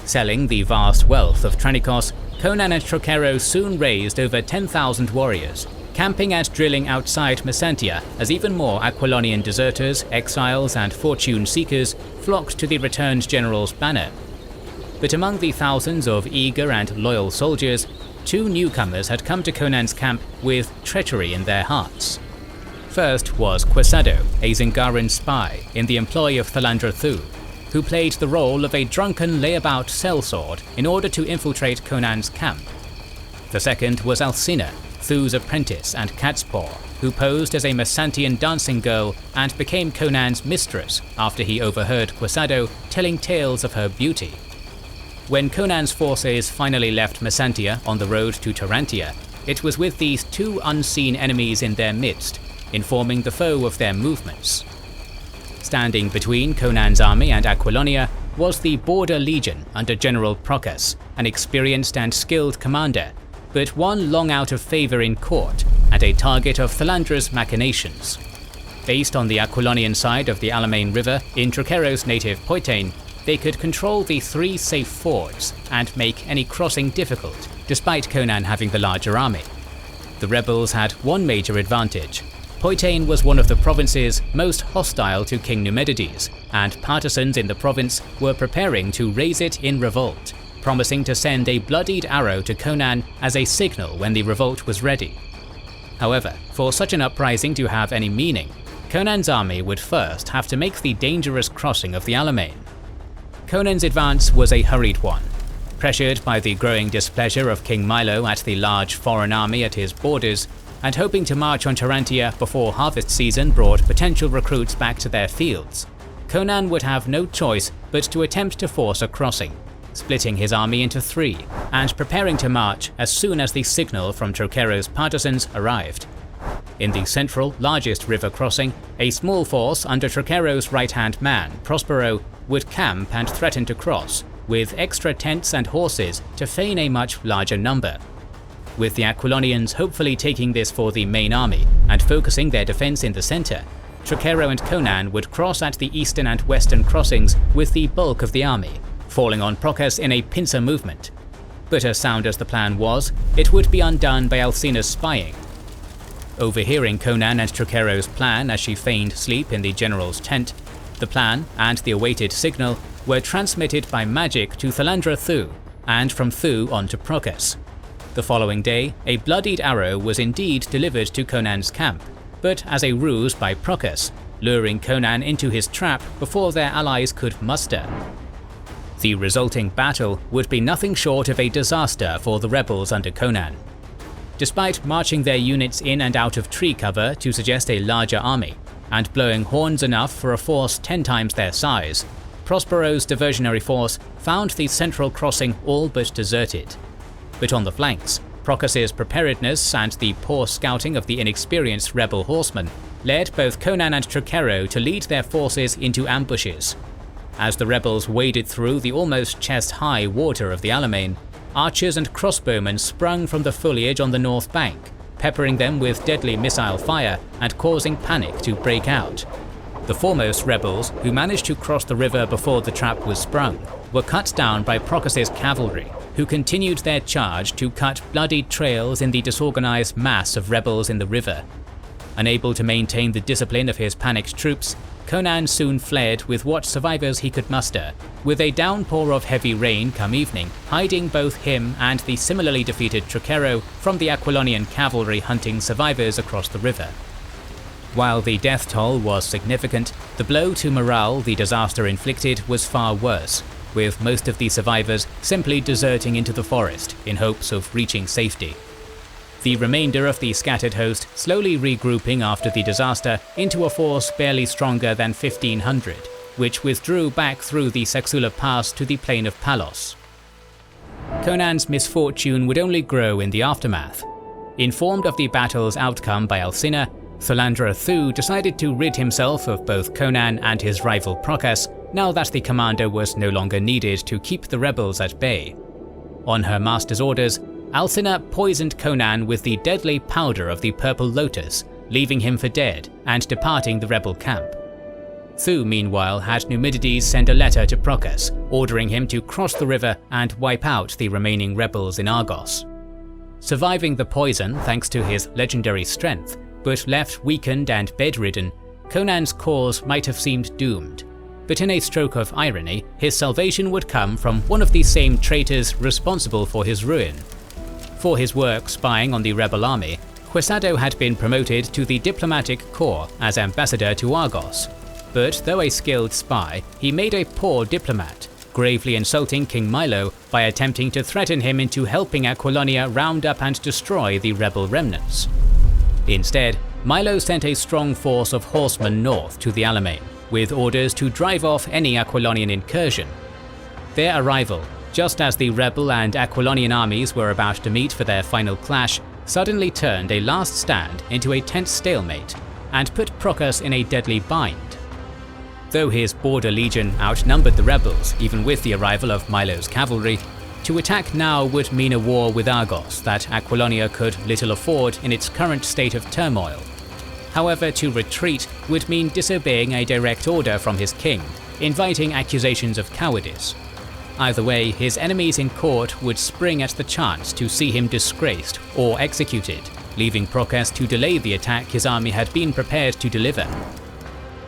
Selling the vast wealth of Tranikos, Conan and Trochero soon raised over 10,000 warriors, camping and drilling outside Messentia as even more Aquilonian deserters, exiles and fortune seekers flocked to the returned general's banner. But among the thousands of eager and loyal soldiers, two newcomers had come to Conan's camp with treachery in their hearts. First was Quesado, a Zingaran spy in the employ of Thalandra Thu, who played the role of a drunken layabout sellsword in order to infiltrate Conan's camp. The second was Alcina, Thu's apprentice and catspaw, who posed as a Messantian dancing girl and became Conan's mistress after he overheard Quesado telling tales of her beauty. When Conan's forces finally left Messentia on the road to Tarantia, it was with these two unseen enemies in their midst, informing the foe of their movements. Standing between Conan's army and Aquilonia was the Border Legion under General Procas, an experienced and skilled commander, but one long out of favour in court and a target of Thalandra's machinations. Based on the Aquilonian side of the Alimane River in Trochero's native Poitain, they could control the three safe fords and make any crossing difficult, despite Conan having the larger army. The rebels had one major advantage. Poitain was one of the provinces most hostile to King Numidides, and partisans in the province were preparing to raise it in revolt, promising to send a bloodied arrow to Conan as a signal when the revolt was ready. However, for such an uprising to have any meaning, Conan's army would first have to make the dangerous crossing of the Alimane. Conan's advance was a hurried one. Pressured by the growing displeasure of King Milo at the large foreign army at his borders, and hoping to march on Tarantia before harvest season brought potential recruits back to their fields, Conan would have no choice but to attempt to force a crossing, splitting his army into three, and preparing to march as soon as the signal from Trochero's partisans arrived. In the central, largest river crossing, a small force under Trochero's right-hand man, Prospero, would camp and threaten to cross, with extra tents and horses to feign a much larger number. With the Aquilonians hopefully taking this for the main army and focusing their defense in the center, Trochero and Conan would cross at the eastern and western crossings with the bulk of the army, falling on Procas in a pincer movement. But as sound as the plan was, it would be undone by Alcina's spying. Overhearing Conan and Trochero's plan as she feigned sleep in the general's tent, the plan and the awaited signal were transmitted by magic to Thalandra Thu, and from Thu on to Procas. The following day, a bloodied arrow was indeed delivered to Conan's camp, but as a ruse by Procas, luring Conan into his trap before their allies could muster. The resulting battle would be nothing short of a disaster for the rebels under Conan. Despite marching their units in and out of tree cover to suggest a larger army, and blowing horns enough for a force 10 times their size, Prospero's diversionary force found the central crossing all but deserted. But on the flanks, Procas's preparedness and the poor scouting of the inexperienced rebel horsemen led both Conan and Trochero to lead their forces into ambushes. As the rebels waded through the almost chest-high water of the Alimane, archers and crossbowmen sprung from the foliage on the north bank, peppering them with deadly missile fire and causing panic to break out. The foremost rebels, who managed to cross the river before the trap was sprung, were cut down by Procas's cavalry, who continued their charge to cut bloodied trails in the disorganized mass of rebels in the river. Unable to maintain the discipline of his panicked troops, Conan soon fled with what survivors he could muster, with a downpour of heavy rain come evening hiding both him and the similarly defeated Trochero from the Aquilonian cavalry hunting survivors across the river. While the death toll was significant, the blow to morale the disaster inflicted was far worse, with most of the survivors simply deserting into the forest in hopes of reaching safety. the remainder of the scattered host slowly regrouping after the disaster into a force barely stronger than 1,500, which withdrew back through the Shamla Pass to the plain of Palos. Conan's misfortune would only grow in the aftermath. Informed of the battle's outcome by Alcina, Thlandra Thu decided to rid himself of both Conan and his rival Procas now that the commander was no longer needed to keep the rebels at bay. On her master's orders, Alcina poisoned Conan with the deadly powder of the Purple Lotus, leaving him for dead and departing the rebel camp. Thu, meanwhile, had Numidides send a letter to Procas, ordering him to cross the river and wipe out the remaining rebels in Argos. Surviving the poison thanks to his legendary strength, but left weakened and bedridden, Conan's cause might have seemed doomed. But in a stroke of irony, his salvation would come from one of the same traitors responsible for his ruin. For his work spying on the rebel army, Quesado had been promoted to the diplomatic corps as ambassador to Argos. But though a skilled spy, he made a poor diplomat, gravely insulting King Milo by attempting to threaten him into helping Aquilonia round up and destroy the rebel remnants. Instead, Milo sent a strong force of horsemen north to the Alimane, with orders to drive off any Aquilonian incursion. Their arrival, just as the rebel and Aquilonian armies were about to meet for their final clash, suddenly turned a last stand into a tense stalemate, and put Procas in a deadly bind. Though his border legion outnumbered the rebels even with the arrival of Milo's cavalry, to attack now would mean a war with Argos that Aquilonia could little afford in its current state of turmoil. However, to retreat would mean disobeying a direct order from his king, inviting accusations of cowardice. Either way, his enemies in court would spring at the chance to see him disgraced or executed, leaving Procas to delay the attack his army had been prepared to deliver.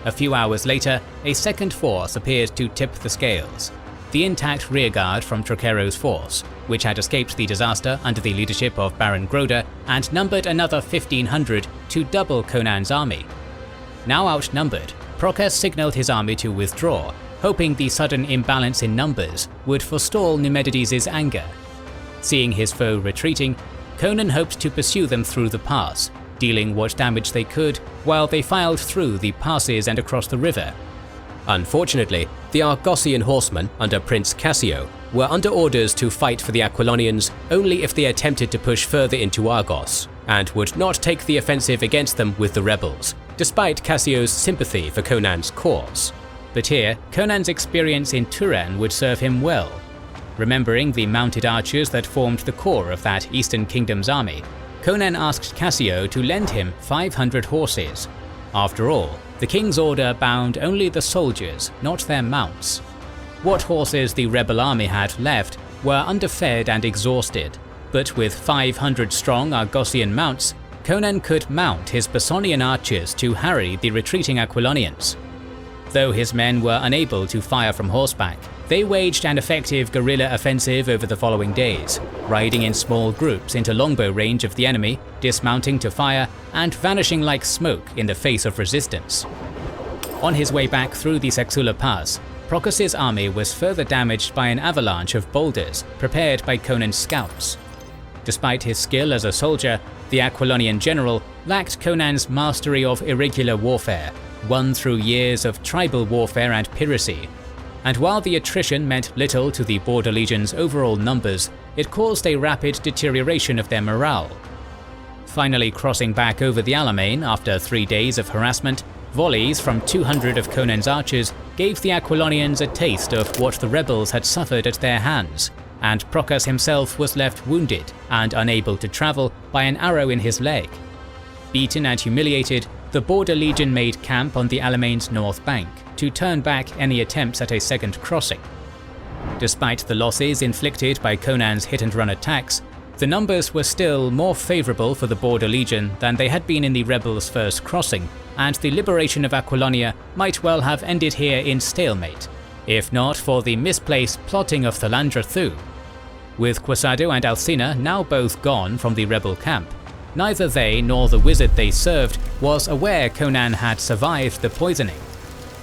A few hours later, a second force appeared to tip the scales. The intact rearguard from Trochero's force, which had escaped the disaster under the leadership of Baron Groda and numbered another 1,500 to double Conan's army. Now outnumbered, Procas signalled his army to withdraw, hoping the sudden imbalance in numbers would forestall Numidides' anger. Seeing his foe retreating, Conan hoped to pursue them through the pass, dealing what damage they could while they filed through the passes and across the river. Unfortunately, the Argosian horsemen under Prince Cassio were under orders to fight for the Aquilonians only if they attempted to push further into Argos, and would not take the offensive against them with the rebels, despite Cassio's sympathy for Conan's cause. But here, Conan's experience in Turan would serve him well. Remembering the mounted archers that formed the core of that Eastern Kingdom's army, Conan asked Cassio to lend him 500 horses. After all, the king's order bound only the soldiers, not their mounts. What horses the rebel army had left were underfed and exhausted, but with 500 strong Argosian mounts, Conan could mount his Bessonian archers to harry the retreating Aquilonians. Though his men were unable to fire from horseback, they waged an effective guerrilla offensive over the following days, riding in small groups into longbow range of the enemy, dismounting to fire, and vanishing like smoke in the face of resistance. On his way back through the Shamla Pass, Procas's army was further damaged by an avalanche of boulders prepared by Conan's scouts. Despite his skill as a soldier, the Aquilonian general lacked Conan's mastery of irregular warfare, won through years of tribal warfare and piracy. And while the attrition meant little to the border legion's overall numbers, it caused a rapid deterioration of their morale. Finally crossing back over the Alimane after 3 days of harassment, volleys from 200 of Conan's archers gave the Aquilonians a taste of what the rebels had suffered at their hands, and Procas himself was left wounded and unable to travel by an arrow in his leg. Beaten and humiliated, the border legion made camp on the Alimane's north bank to turn back any attempts at a second crossing. Despite the losses inflicted by Conan's hit-and-run attacks, the numbers were still more favourable for the border legion than they had been in the rebels' first crossing, and the liberation of Aquilonia might well have ended here in stalemate, if not for the misplaced plotting of Thlandra Thu. With Quesado and Alcina now both gone from the rebel camp, neither they nor the wizard they served was aware Conan had survived the poisoning.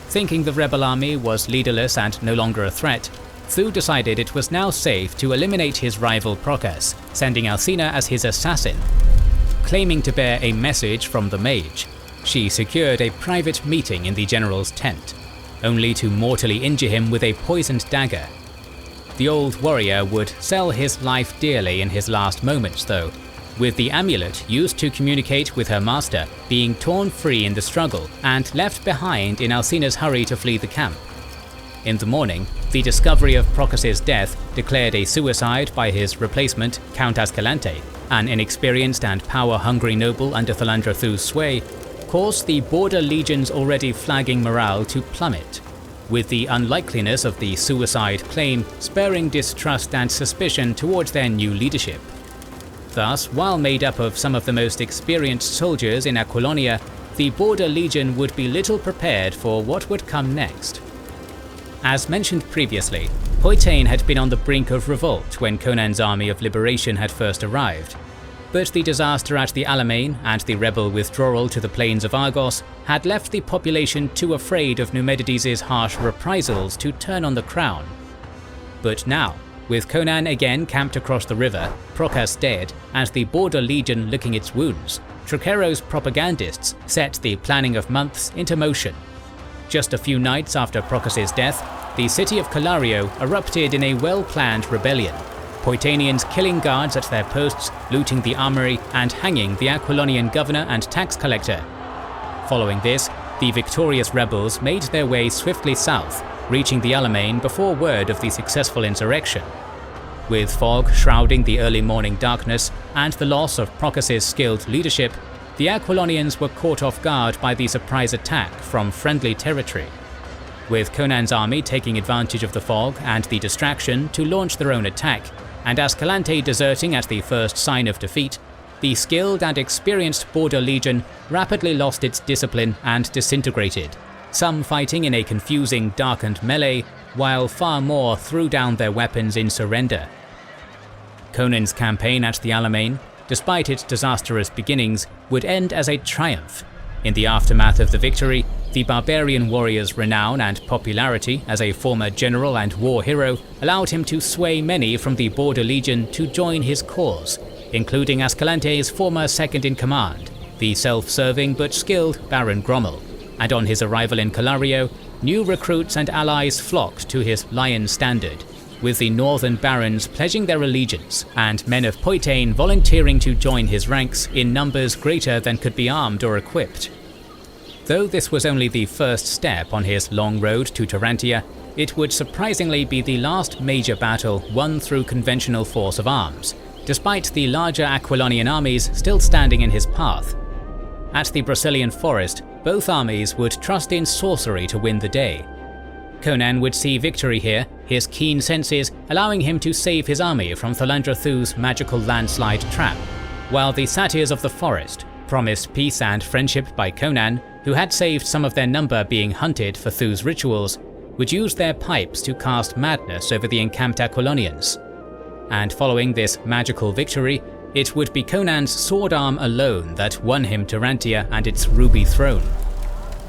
Thinking the rebel army was leaderless and no longer a threat, Thu decided it was now safe to eliminate his rival Procas, sending Alcina as his assassin. claiming to bear a message from the mage. She secured a private meeting in the general's tent, only to mortally injure him with a poisoned dagger. The old warrior would sell his life dearly in his last moments though, with the amulet used to communicate with her master being torn free in the struggle and left behind in Alcina's hurry to flee the camp. In the morning, the discovery of Procas's death, declared a suicide by his replacement, Count Ascalante, an inexperienced and power-hungry noble under Thlandra Thu's sway, caused the border legion's already flagging morale to plummet, with the unlikeliness of the suicide claim spurring distrust and suspicion towards their new leadership. Thus, while made up of some of the most experienced soldiers in Aquilonia, the border legion would be little prepared for what would come next. As mentioned previously, Khotan had been on the brink of revolt when Conan's army of liberation had first arrived, but the disaster at the Alimane and the rebel withdrawal to the plains of Argos had left the population too afraid of Numidides' harsh reprisals to turn on the crown. But now, with Conan again camped across the river, Procas dead, and the border legion licking its wounds, Trochero's propagandists set the planning of months into motion. Just a few nights after Procas's death, the city of Calario erupted in a well-planned rebellion, Khoitanians killing guards at their posts, looting the armory, and hanging the Aquilonian governor and tax collector. Following this, the victorious rebels made their way swiftly south, reaching the Alimane before word of the successful insurrection. With fog shrouding the early morning darkness and the loss of Procas's skilled leadership, the Aquilonians were caught off guard by the surprise attack from friendly territory. With Conan's army taking advantage of the fog and the distraction to launch their own attack, and Ascalante deserting at the first sign of defeat, the skilled and experienced border legion rapidly lost its discipline and disintegrated, some fighting in a confusing darkened melee, while far more threw down their weapons in surrender. Conan's campaign at the Alimane, despite its disastrous beginnings, would end as a triumph. In the aftermath of the victory, the barbarian warrior's renown and popularity as a former general and war hero allowed him to sway many from the border legion to join his cause, including Ascalante's former second-in-command, the self-serving but skilled Baron Grommel, and on his arrival in Calario, new recruits and allies flocked to his lion standard, with the northern barons pledging their allegiance and men of Khotan volunteering to join his ranks in numbers greater than could be armed or equipped. Though this was only the first step on his long road to Tarantia, it would surprisingly be the last major battle won through conventional force of arms, despite the larger Aquilonian armies still standing in his path. At the Brazilian forest, both armies would trust in sorcery to win the day. Conan would see victory here, his keen senses allowing him to save his army from Thlandra Thu's magical landslide trap, while the satyrs of the forest, promised peace and friendship by Conan, who had saved some of their number being hunted for Thu's rituals, would use their pipes to cast madness over the encamped Aquilonians. And following this magical victory, it would be Conan's sword arm alone that won him Tarantia and its ruby throne.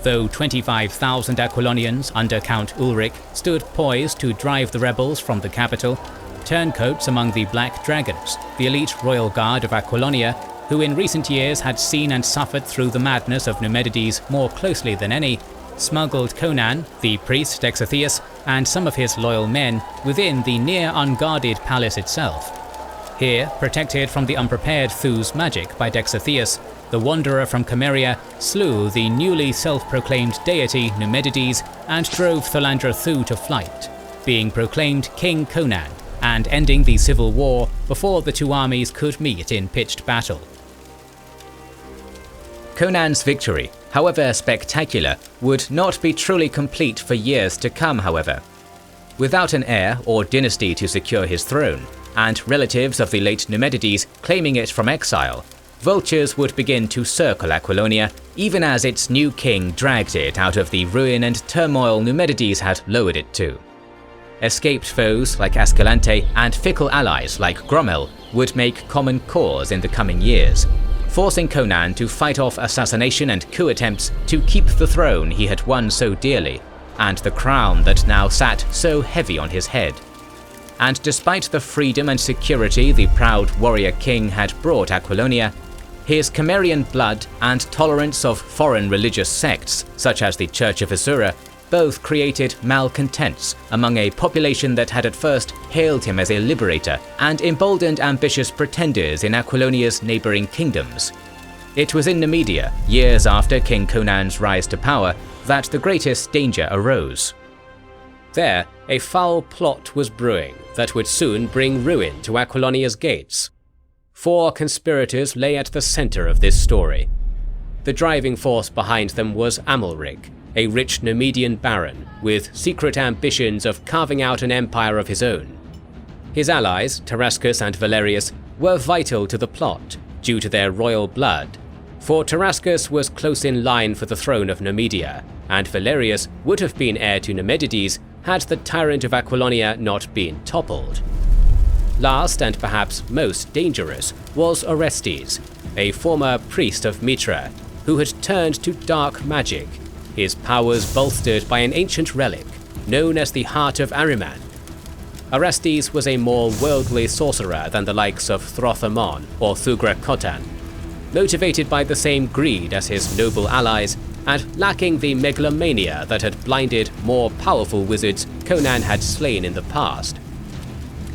Though 25,000 Aquilonians under Count Ulrich stood poised to drive the rebels from the capital, turncoats among the Black Dragons, the elite royal guard of Aquilonia, who in recent years had seen and suffered through the madness of Numidides more closely than any, smuggled Conan, the priest Dexathius, and some of his loyal men within the near unguarded palace itself. Here, protected from the unprepared Thu's magic by Dexathius, the wanderer from Cameria slew the newly self-proclaimed deity Numidides and drove Thlandra Thu to flight, being proclaimed King Conan and ending the civil war before the two armies could meet in pitched battle. Conan's victory, however spectacular, would not be truly complete for years to come, however. Without an heir or dynasty to secure his throne, and relatives of the late Numidides claiming it from exile, vultures would begin to circle Aquilonia, even as its new king dragged it out of the ruin and turmoil Numidides had lowered it to. Escaped foes like Ascalante and fickle allies like Grommel would make common cause in the coming years, forcing Conan to fight off assassination and coup attempts to keep the throne he had won so dearly, and the crown that now sat so heavy on his head. And despite the freedom and security the proud warrior king had brought Aquilonia, His Cimmerian blood and tolerance of foreign religious sects, such as the Church of Azura, both created malcontents among a population that had at first hailed him as a liberator and emboldened ambitious pretenders in Aquilonia's neighbouring kingdoms. It was in Numidia, years after King Conan's rise to power, that the greatest danger arose. There, a foul plot was brewing that would soon bring ruin to Aquilonia's gates. 4 conspirators lay at the centre of this story. The driving force behind them was Amalric, a rich Numidian baron with secret ambitions of carving out an empire of his own. His allies, Tarascus and Valerius, were vital to the plot due to their royal blood, for Tarascus was close in line for the throne of Numidia, and Valerius would have been heir to Numidides had the tyrant of Aquilonia not been toppled. Last and perhaps most dangerous was Orestes, a former priest of Mitra, who had turned to dark magic, his powers bolstered by an ancient relic known as the Heart of Ahriman. Orestes was a more worldly sorcerer than the likes of Throthamon or Thugra Khotan, motivated by the same greed as his noble allies and lacking the megalomania that had blinded more powerful wizards Conan had slain in the past.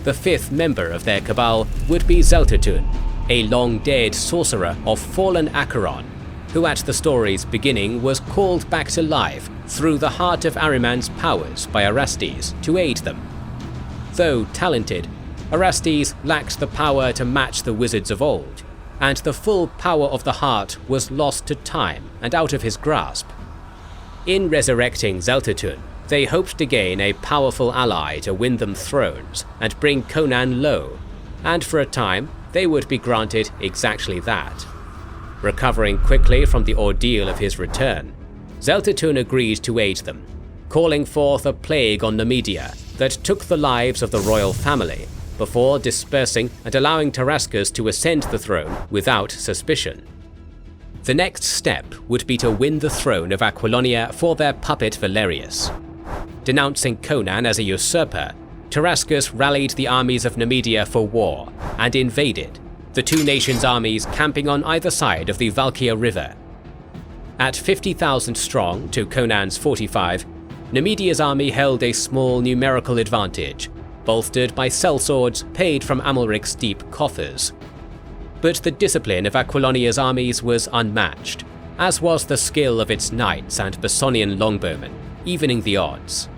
The 5th member of their cabal would be Zeltatun, a long-dead sorcerer of fallen Acheron, who at the story's beginning was called back to life through the Heart of Ahriman's powers by Orestes to aid them. Though talented, Orestes lacked the power to match the wizards of old, and the full power of the heart was lost to time and out of his grasp. In resurrecting Zeltatun, they hoped to gain a powerful ally to win them thrones and bring Conan low, and for a time they would be granted exactly that. Recovering quickly from the ordeal of his return, Zeltatun agreed to aid them, calling forth a plague on Numidia that took the lives of the royal family, before dispersing and allowing Tarascus to ascend the throne without suspicion. The next step would be to win the throne of Aquilonia for their puppet Valerius. Denouncing Conan as a usurper, Tarascus rallied the armies of Numidia for war and invaded, the 2 nations' armies camping on either side of the Valkia river. At 50,000 strong to Conan's 45, Numidia's army held a small numerical advantage, bolstered by sellswords paid from Amalric's deep coffers. But the discipline of Aquilonia's armies was unmatched, as was the skill of its knights and Bessonian longbowmen, evening the odds.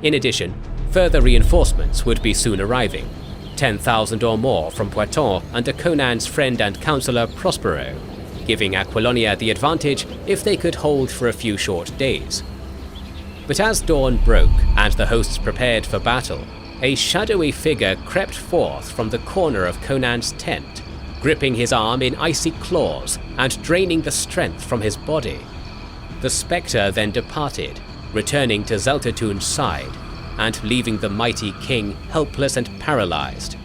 In addition, further reinforcements would be soon arriving, 10,000 or more from Poitou under Conan's friend and counsellor Prospero, giving Aquilonia the advantage if they could hold for a few short days. But as dawn broke and the hosts prepared for battle, a shadowy figure crept forth from the corner of Conan's tent, gripping his arm in icy claws and draining the strength from his body. The spectre then departed, returning to Zeltatun's side, and leaving the mighty king helpless and paralyzed.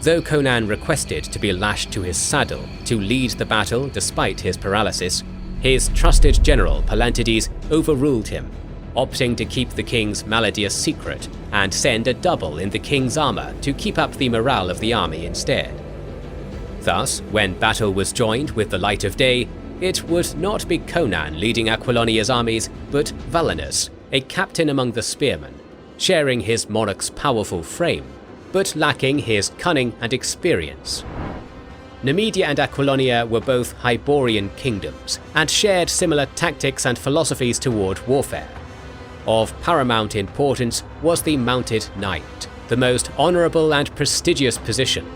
Though Conan requested to be lashed to his saddle to lead the battle despite his paralysis, his trusted general Palantides overruled him, opting to keep the king's malady a secret and send a double in the king's armor to keep up the morale of the army instead. Thus, when battle was joined with the light of day, it would not be Conan leading Aquilonia's armies, but Valinus, a captain among the spearmen, sharing his monarch's powerful frame, but lacking his cunning and experience. Numidia and Aquilonia were both Hyborian kingdoms, and shared similar tactics and philosophies toward warfare. Of paramount importance was the mounted knight, the most honourable and prestigious position,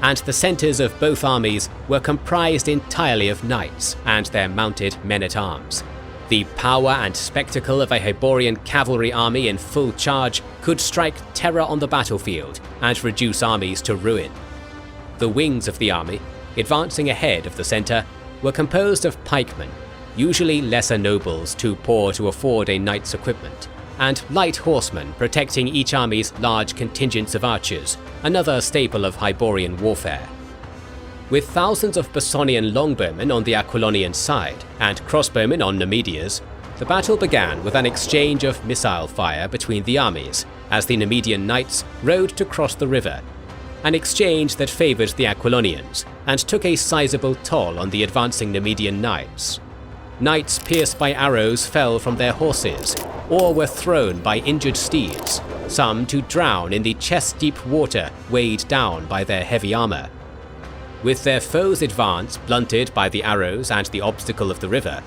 and the centres of both armies were comprised entirely of knights and their mounted men-at-arms. The power and spectacle of a Hiborian cavalry army in full charge could strike terror on the battlefield and reduce armies to ruin. The wings of the army, advancing ahead of the centre, were composed of pikemen, usually lesser nobles too poor to afford a knight's equipment, and light horsemen protecting each army's large contingents of archers, another staple of Hyborian warfare. With thousands of Bessonian longbowmen on the Aquilonian side and crossbowmen on Numidia's, the battle began with an exchange of missile fire between the armies as the Numidian knights rode to cross the river. an exchange that favoured the Aquilonians and took a sizable toll on the advancing Numidian knights. Knights pierced by arrows fell from their horses, or were thrown by injured steeds, some to drown in the chest-deep water weighed down by their heavy armour. With their foes' advance blunted by the arrows and the obstacle of the river,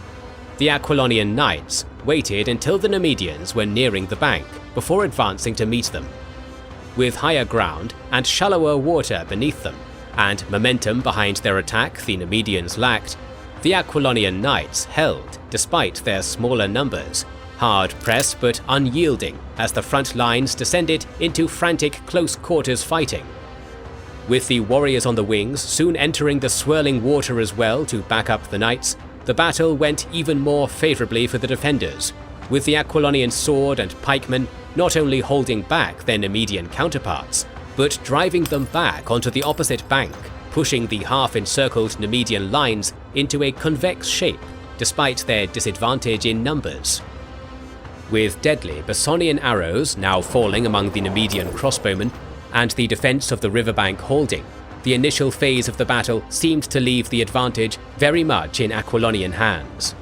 the Aquilonian knights waited until the Numidians were nearing the bank before advancing to meet them. With higher ground and shallower water beneath them, and momentum behind their attack the Numidians lacked, the Aquilonian knights held despite their smaller numbers, hard pressed but unyielding as the front lines descended into frantic close quarters fighting. With the warriors on the wings soon entering the swirling water as well to back up the knights, the battle went even more favourably for the defenders, with the Aquilonian sword and pikemen not only holding back their Numidian counterparts, but driving them back onto the opposite bank, pushing the half-encircled Numidian lines into a convex shape, despite their disadvantage in numbers. With deadly Bessonian arrows now falling among the Numidian crossbowmen, and the defence of the riverbank holding, the initial phase of the battle seemed to leave the advantage very much in Aquilonian hands.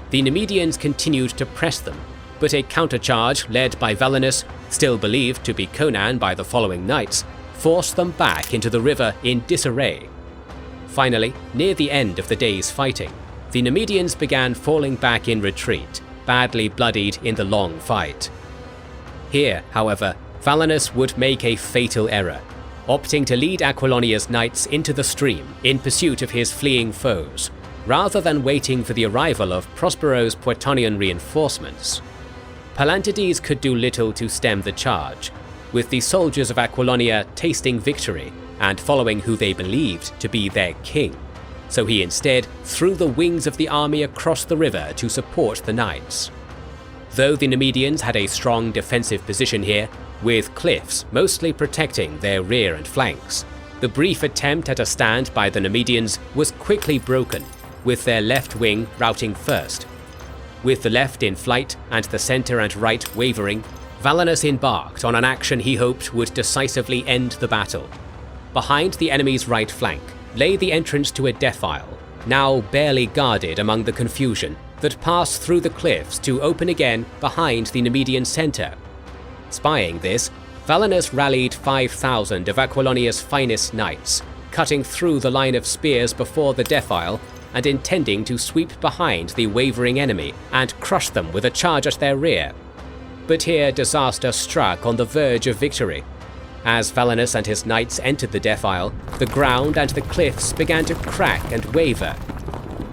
The Numidians continued to press them, but a countercharge led by Valinus, still believed to be Conan by the following knights, forced them back into the river in disarray. Finally, near the end of the day's fighting, the Numidians began falling back in retreat, badly bloodied in the long fight. Here, however, Valinus would make a fatal error, opting to lead Aquilonia's knights into the stream in pursuit of his fleeing foes, rather than waiting for the arrival of Prospero's Poetonian reinforcements. Palantides could do little to stem the charge, with the soldiers of Aquilonia tasting victory and following who they believed to be their king, so he instead threw the wings of the army across the river to support the knights. Though the Numidians had a strong defensive position here, with cliffs mostly protecting their rear and flanks, the brief attempt at a stand by the Numidians was quickly broken, with their left wing routing first. With the left in flight and the centre and right wavering, Valinus embarked on an action he hoped would decisively end the battle. Behind the enemy's right flank lay the entrance to a defile, now barely guarded among the confusion, that passed through the cliffs to open again behind the Numidian centre. Spying this, Valinus rallied 5,000 of Aquilonia's finest knights, cutting through the line of spears before the defile and intending to sweep behind the wavering enemy and crush them with a charge at their rear. But here disaster struck on the verge of victory. As Valinus and his knights entered the defile, the ground and the cliffs began to crack and waver.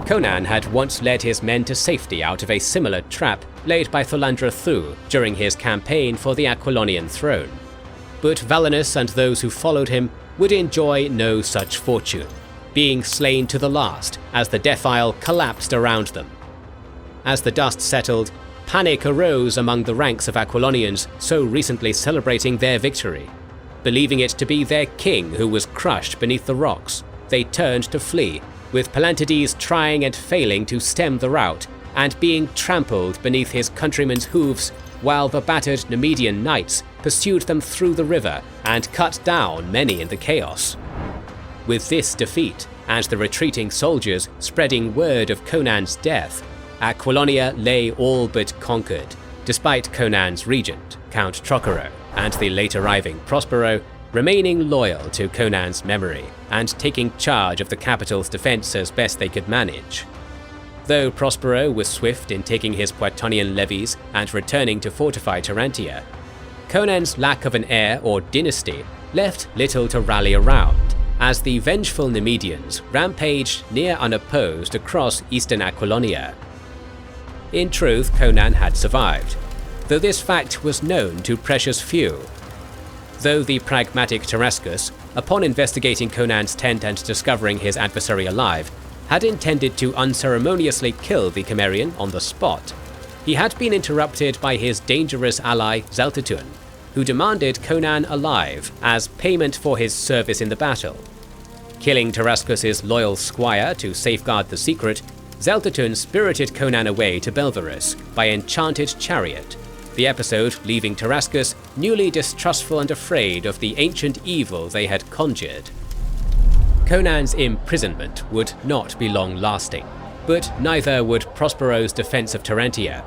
Conan had once led his men to safety out of a similar trap laid by Thorlandra Thu during his campaign for the Aquilonian throne. But Valinus and those who followed him would enjoy no such fortune, being slain to the last as the defile collapsed around them. As the dust settled, panic arose among the ranks of Aquilonians so recently celebrating their victory. Believing it to be their king who was crushed beneath the rocks, they turned to flee, with Palantides trying and failing to stem the rout and being trampled beneath his countrymen's hooves, while the battered Numidian knights pursued them through the river and cut down many in the chaos. With this defeat, and the retreating soldiers spreading word of Conan's death, Aquilonia lay all but conquered, despite Conan's regent, Count Trocaro, and the late arriving Prospero remaining loyal to Conan's memory and taking charge of the capital's defense as best they could manage. Though Prospero was swift in taking his Poetonian levies and returning to fortify Tarantia, Conan's lack of an heir or dynasty left little to rally around, as the vengeful Numidians rampaged near unopposed across eastern Aquilonia. In truth, Conan had survived, though this fact was known to precious few. Though the pragmatic Tarascus, upon investigating Conan's tent and discovering his adversary alive, had intended to unceremoniously kill the Cimmerian on the spot, he had been interrupted by his dangerous ally Zeltatun, who demanded Conan alive as payment for his service in the battle. Killing Tarascus's loyal squire to safeguard the secret, Zeltatun spirited Conan away to Belverus by enchanted chariot, the episode leaving Tarascus newly distrustful and afraid of the ancient evil they had conjured. Conan's imprisonment would not be long-lasting, but neither would Prospero's defense of Terentia.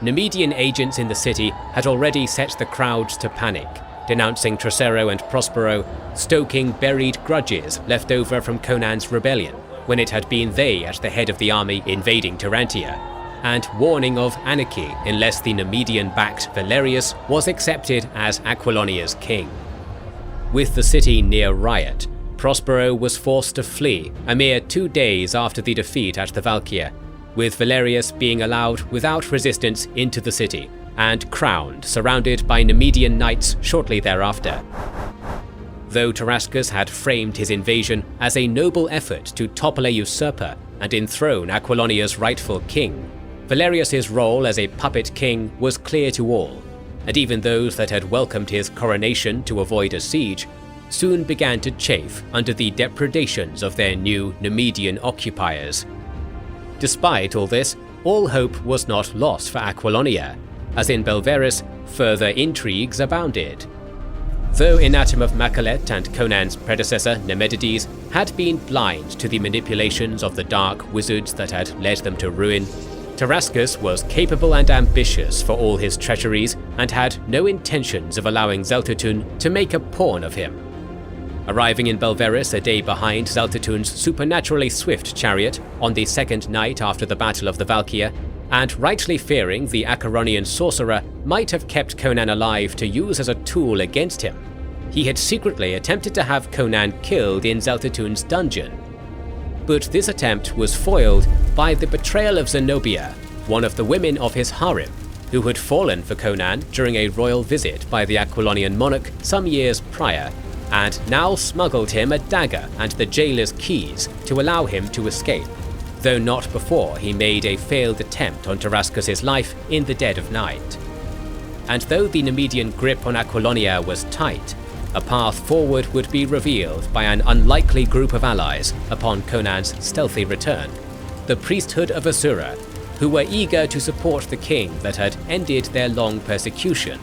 Numidian agents in the city had already set the crowds to panic, denouncing Trocero and Prospero, stoking buried grudges left over from Conan's rebellion, when it had been they at the head of the army invading Terentia, and warning of anarchy unless the Numidian-backed Valerius was accepted as Aquilonia's king. With the city near riot, Prospero was forced to flee a mere 2 days after the defeat at the Valkia, with Valerius being allowed without resistance into the city, and crowned, surrounded by Numidian knights shortly thereafter. Though Tarascus had framed his invasion as a noble effort to topple a usurper and enthrone Aquilonia's rightful king, Valerius's role as a puppet king was clear to all, and even those that had welcomed his coronation to avoid a siege soon began to chafe under the depredations of their new Numidian occupiers. Despite all this, all hope was not lost for Aquilonia, as in Belverus, further intrigues abounded. Though Siege of Makkalet and Conan's predecessor Numidides had been blind to the manipulations of the dark wizards that had led them to ruin, Tarascus was capable and ambitious for all his treacheries and had no intentions of allowing Zeltatun to make a pawn of him. Arriving in Belverus a day behind Zeltatun's supernaturally swift chariot on the second night after the Battle of the Valkia, and rightly fearing the Acheronian sorcerer might have kept Conan alive to use as a tool against him, he had secretly attempted to have Conan killed in Zeltatun's dungeon. But this attempt was foiled by the betrayal of Zenobia, one of the women of his harem, who had fallen for Conan during a royal visit by the Aquilonian monarch some years prior, and now smuggled him a dagger and the jailer's keys to allow him to escape, though not before he made a failed attempt on Tarascus's life in the dead of night. And though the Numidian grip on Aquilonia was tight, a path forward would be revealed by an unlikely group of allies upon Conan's stealthy return, the priesthood of Asura, who were eager to support the king that had ended their long persecution.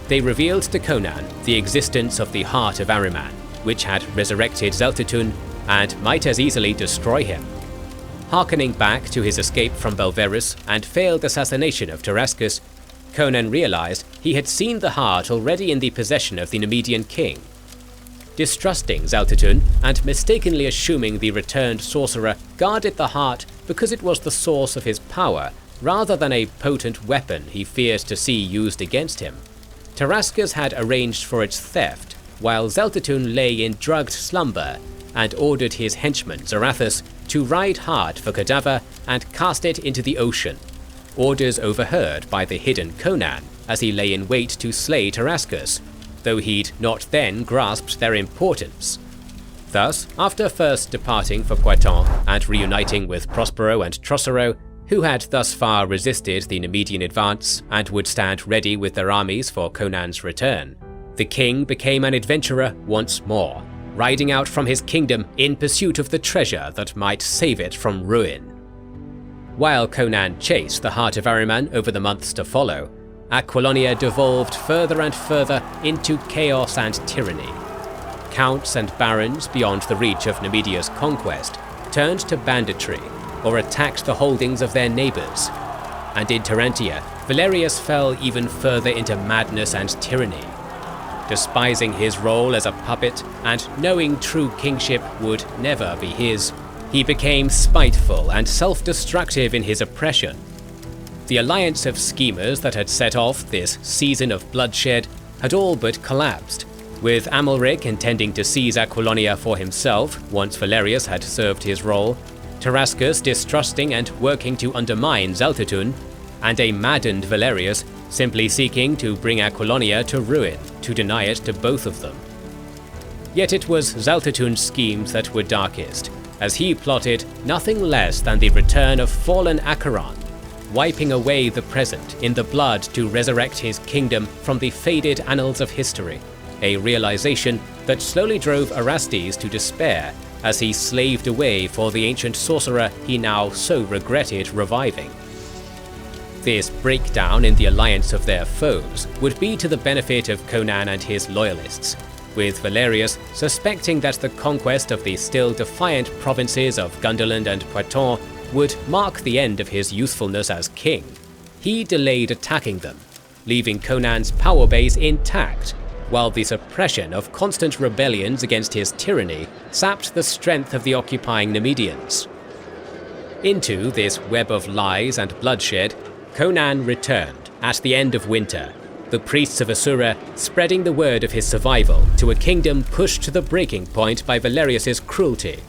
They revealed to Conan the existence of the Heart of Ahriman, which had resurrected Zeltatun and might as easily destroy him. Harkening back to his escape from Belverus and failed assassination of Tarascus, Conan realized he had seen the heart already in the possession of the Numidian king. Distrusting Zeltatun and mistakenly assuming the returned sorcerer guarded the heart because it was the source of his power rather than a potent weapon he feared to see used against him, Tarascus had arranged for its theft, while Zeltatun lay in drugged slumber, and ordered his henchman Zarathus to ride hard for cadaver and cast it into the ocean, orders overheard by the hidden Conan as he lay in wait to slay Tarascus, though he'd not then grasped their importance. Thus, after first departing for Poitou and reuniting with Prospero and Trocero, who had thus far resisted the Numidian advance and would stand ready with their armies for Conan's return, the king became an adventurer once more, riding out from his kingdom in pursuit of the treasure that might save it from ruin. While Conan chased the Heart of Ahriman over the months to follow, Aquilonia devolved further and further into chaos and tyranny. Counts and barons beyond the reach of Numidia's conquest turned to banditry or attacked the holdings of their neighbors. And in Terentia, Valerius fell even further into madness and tyranny. Despising his role as a puppet and knowing true kingship would never be his, he became spiteful and self-destructive in his oppression. The alliance of schemers that had set off this season of bloodshed had all but collapsed, with Amalric intending to seize Aquilonia for himself once Valerius had served his role, Tarascus distrusting and working to undermine Zeltatun, and a maddened Valerius simply seeking to bring Aquilonia to ruin, to deny it to both of them. Yet it was Zeltatun's schemes that were darkest, as he plotted nothing less than the return of fallen Acheron, wiping away the present in the blood to resurrect his kingdom from the faded annals of history, a realization that slowly drove Erastes to despair as he slaved away for the ancient sorcerer he now so regretted reviving. This breakdown in the alliance of their foes would be to the benefit of Conan and his loyalists, with Valerius suspecting that the conquest of the still defiant provinces of Gunderland and Poitou would mark the end of his usefulness as king. He delayed attacking them, leaving Conan's power base intact, while the suppression of constant rebellions against his tyranny sapped the strength of the occupying Numidians. Into this web of lies and bloodshed, Conan returned at the end of winter, the priests of Asura spreading the word of his survival to a kingdom pushed to the breaking point by Valerius's cruelty.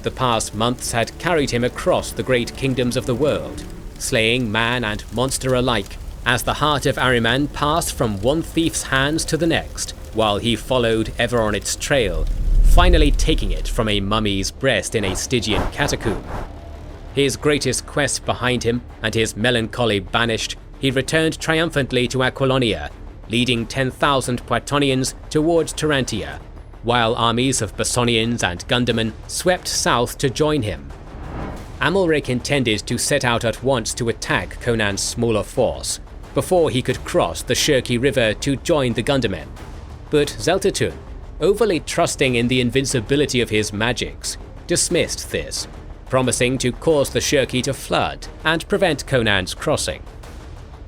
The past months had carried him across the great kingdoms of the world, slaying man and monster alike, as the heart of Ahriman passed from one thief's hands to the next, while he followed ever on its trail, finally taking it from a mummy's breast in a Stygian catacomb. His greatest quest behind him and his melancholy banished, he returned triumphantly to Aquilonia, leading 10,000 Poitonians towards Tarantia, while armies of Bessonians and Gundermen swept south to join him. Amalric intended to set out at once to attack Conan's smaller force, before he could cross the Shirki River to join the Gundermen. But Zeltatun, overly trusting in the invincibility of his magics, dismissed this, promising to cause the Shirki to flood and prevent Conan's crossing.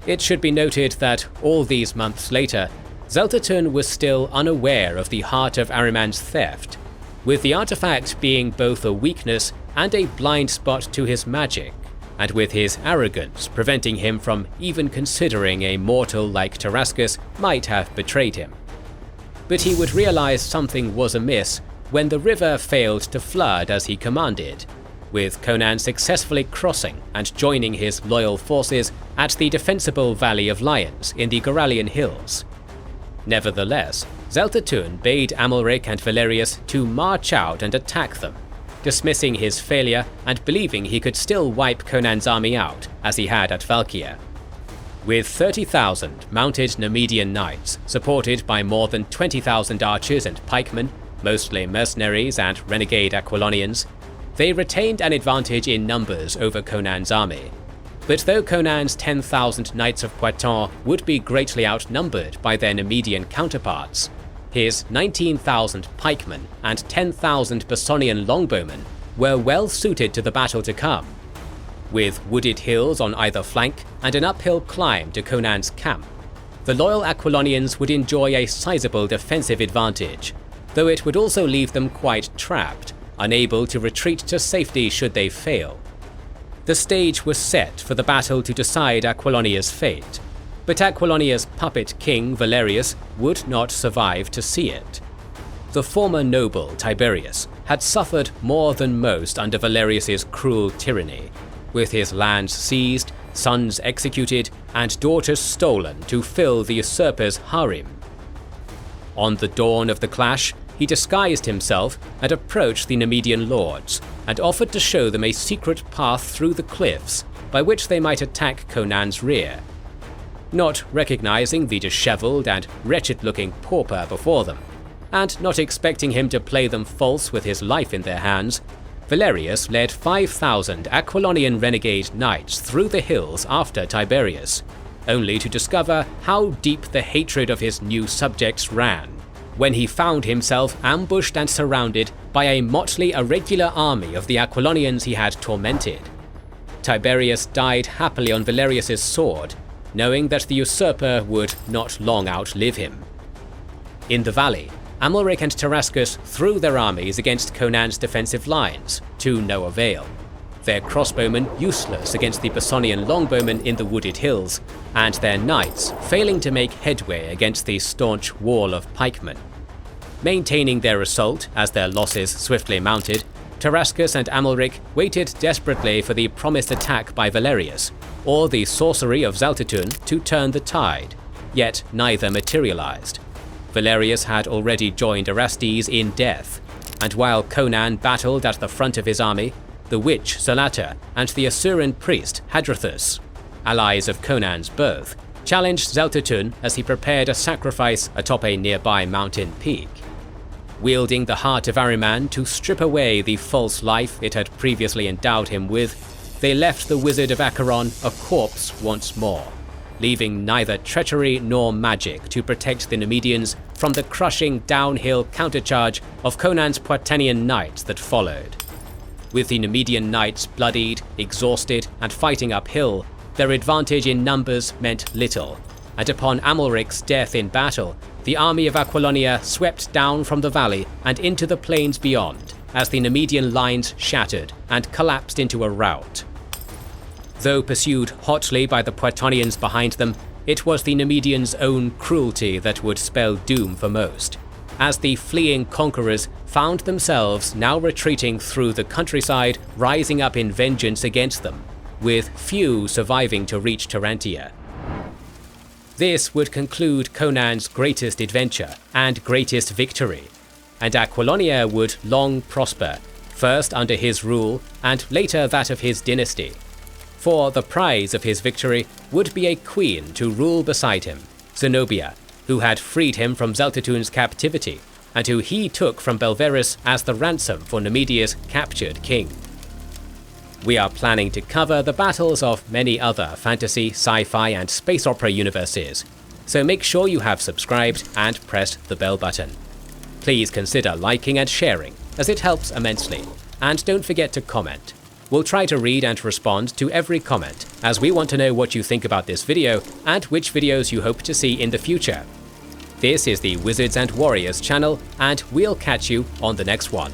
It should be noted that all these months later, Zeltatun was still unaware of the heart of Ahriman's theft, with the artifact being both a weakness and a blind spot to his magic, and with his arrogance preventing him from even considering a mortal like Tarascus might have betrayed him. But he would realize something was amiss when the river failed to flood as he commanded, with Conan successfully crossing and joining his loyal forces at the defensible Valley of Lions in the Goralian Hills. Nevertheless, Zeltatun bade Amalric and Valerius to march out and attack them, dismissing his failure and believing he could still wipe Conan's army out, as he had at Valkia. With 30,000 mounted Numidian knights, supported by more than 20,000 archers and pikemen, mostly mercenaries and renegade Aquilonians, they retained an advantage in numbers over Conan's army. But though Conan's 10,000 knights of Poitou would be greatly outnumbered by their Numidian counterparts, his 19,000 pikemen and 10,000 Bessonian longbowmen were well suited to the battle to come. With wooded hills on either flank and an uphill climb to Conan's camp, the loyal Aquilonians would enjoy a sizable defensive advantage, though it would also leave them quite trapped, unable to retreat to safety should they fail. The stage was set for the battle to decide Aquilonia's fate, but Aquilonia's puppet king Valerius would not survive to see it. The former noble Tiberius had suffered more than most under Valerius's cruel tyranny, with his lands seized, sons executed, and daughters stolen to fill the usurper's harem. On the dawn of the clash, he disguised himself and approached the Numidian lords, and offered to show them a secret path through the cliffs by which they might attack Conan's rear. Not recognizing the disheveled and wretched-looking pauper before them, and not expecting him to play them false with his life in their hands, Valerius led 5,000 Aquilonian renegade knights through the hills after Tiberius, only to discover how deep the hatred of his new subjects ran, when he found himself ambushed and surrounded by a motley irregular army of the Aquilonians he had tormented. Tiberius died happily on Valerius's sword, knowing that the usurper would not long outlive him. In the valley, Amalric and Tarascus threw their armies against Conan's defensive lines, to no avail, their crossbowmen useless against the Bessonian longbowmen in the wooded hills, and their knights failing to make headway against the staunch wall of pikemen. Maintaining their assault as their losses swiftly mounted, Tarascus and Amalric waited desperately for the promised attack by Valerius, or the sorcery of Zeltatun to turn the tide, yet neither materialized. Valerius had already joined Orestes in death, and while Conan battled at the front of his army, the witch Salata and the Asuran priest Hadrathus, allies of Conan's birth, challenged Zeltatun as he prepared a sacrifice atop a nearby mountain peak. Wielding the heart of Ahriman to strip away the false life it had previously endowed him with, they left the Wizard of Acheron a corpse once more, leaving neither treachery nor magic to protect the Numidians from the crushing downhill countercharge of Conan's Poitanian knights that followed. With the Numidian knights bloodied, exhausted, and fighting uphill, their advantage in numbers meant little, and upon Amalric's death in battle, the army of Aquilonia swept down from the valley and into the plains beyond, as the Numidian lines shattered and collapsed into a rout. Though pursued hotly by the Poitanians behind them, it was the Numidians' own cruelty that would spell doom for most, as the fleeing conquerors found themselves now retreating through the countryside, rising up in vengeance against them, with few surviving to reach Tarantia. This would conclude Conan's greatest adventure and greatest victory, and Aquilonia would long prosper, first under his rule and later that of his dynasty. For the prize of his victory would be a queen to rule beside him, Zenobia, who had freed him from Zeltutun's captivity, and who he took from Belverus as the ransom for Numidia's captured king. We are planning to cover the battles of many other fantasy, sci-fi, and space opera universes, so make sure you have subscribed and pressed the bell button. Please consider liking and sharing, as it helps immensely, and don't forget to comment. We'll try to read and respond to every comment, as we want to know what you think about this video and which videos you hope to see in the future. This is the Wizards and Warriors channel, and we'll catch you on the next one.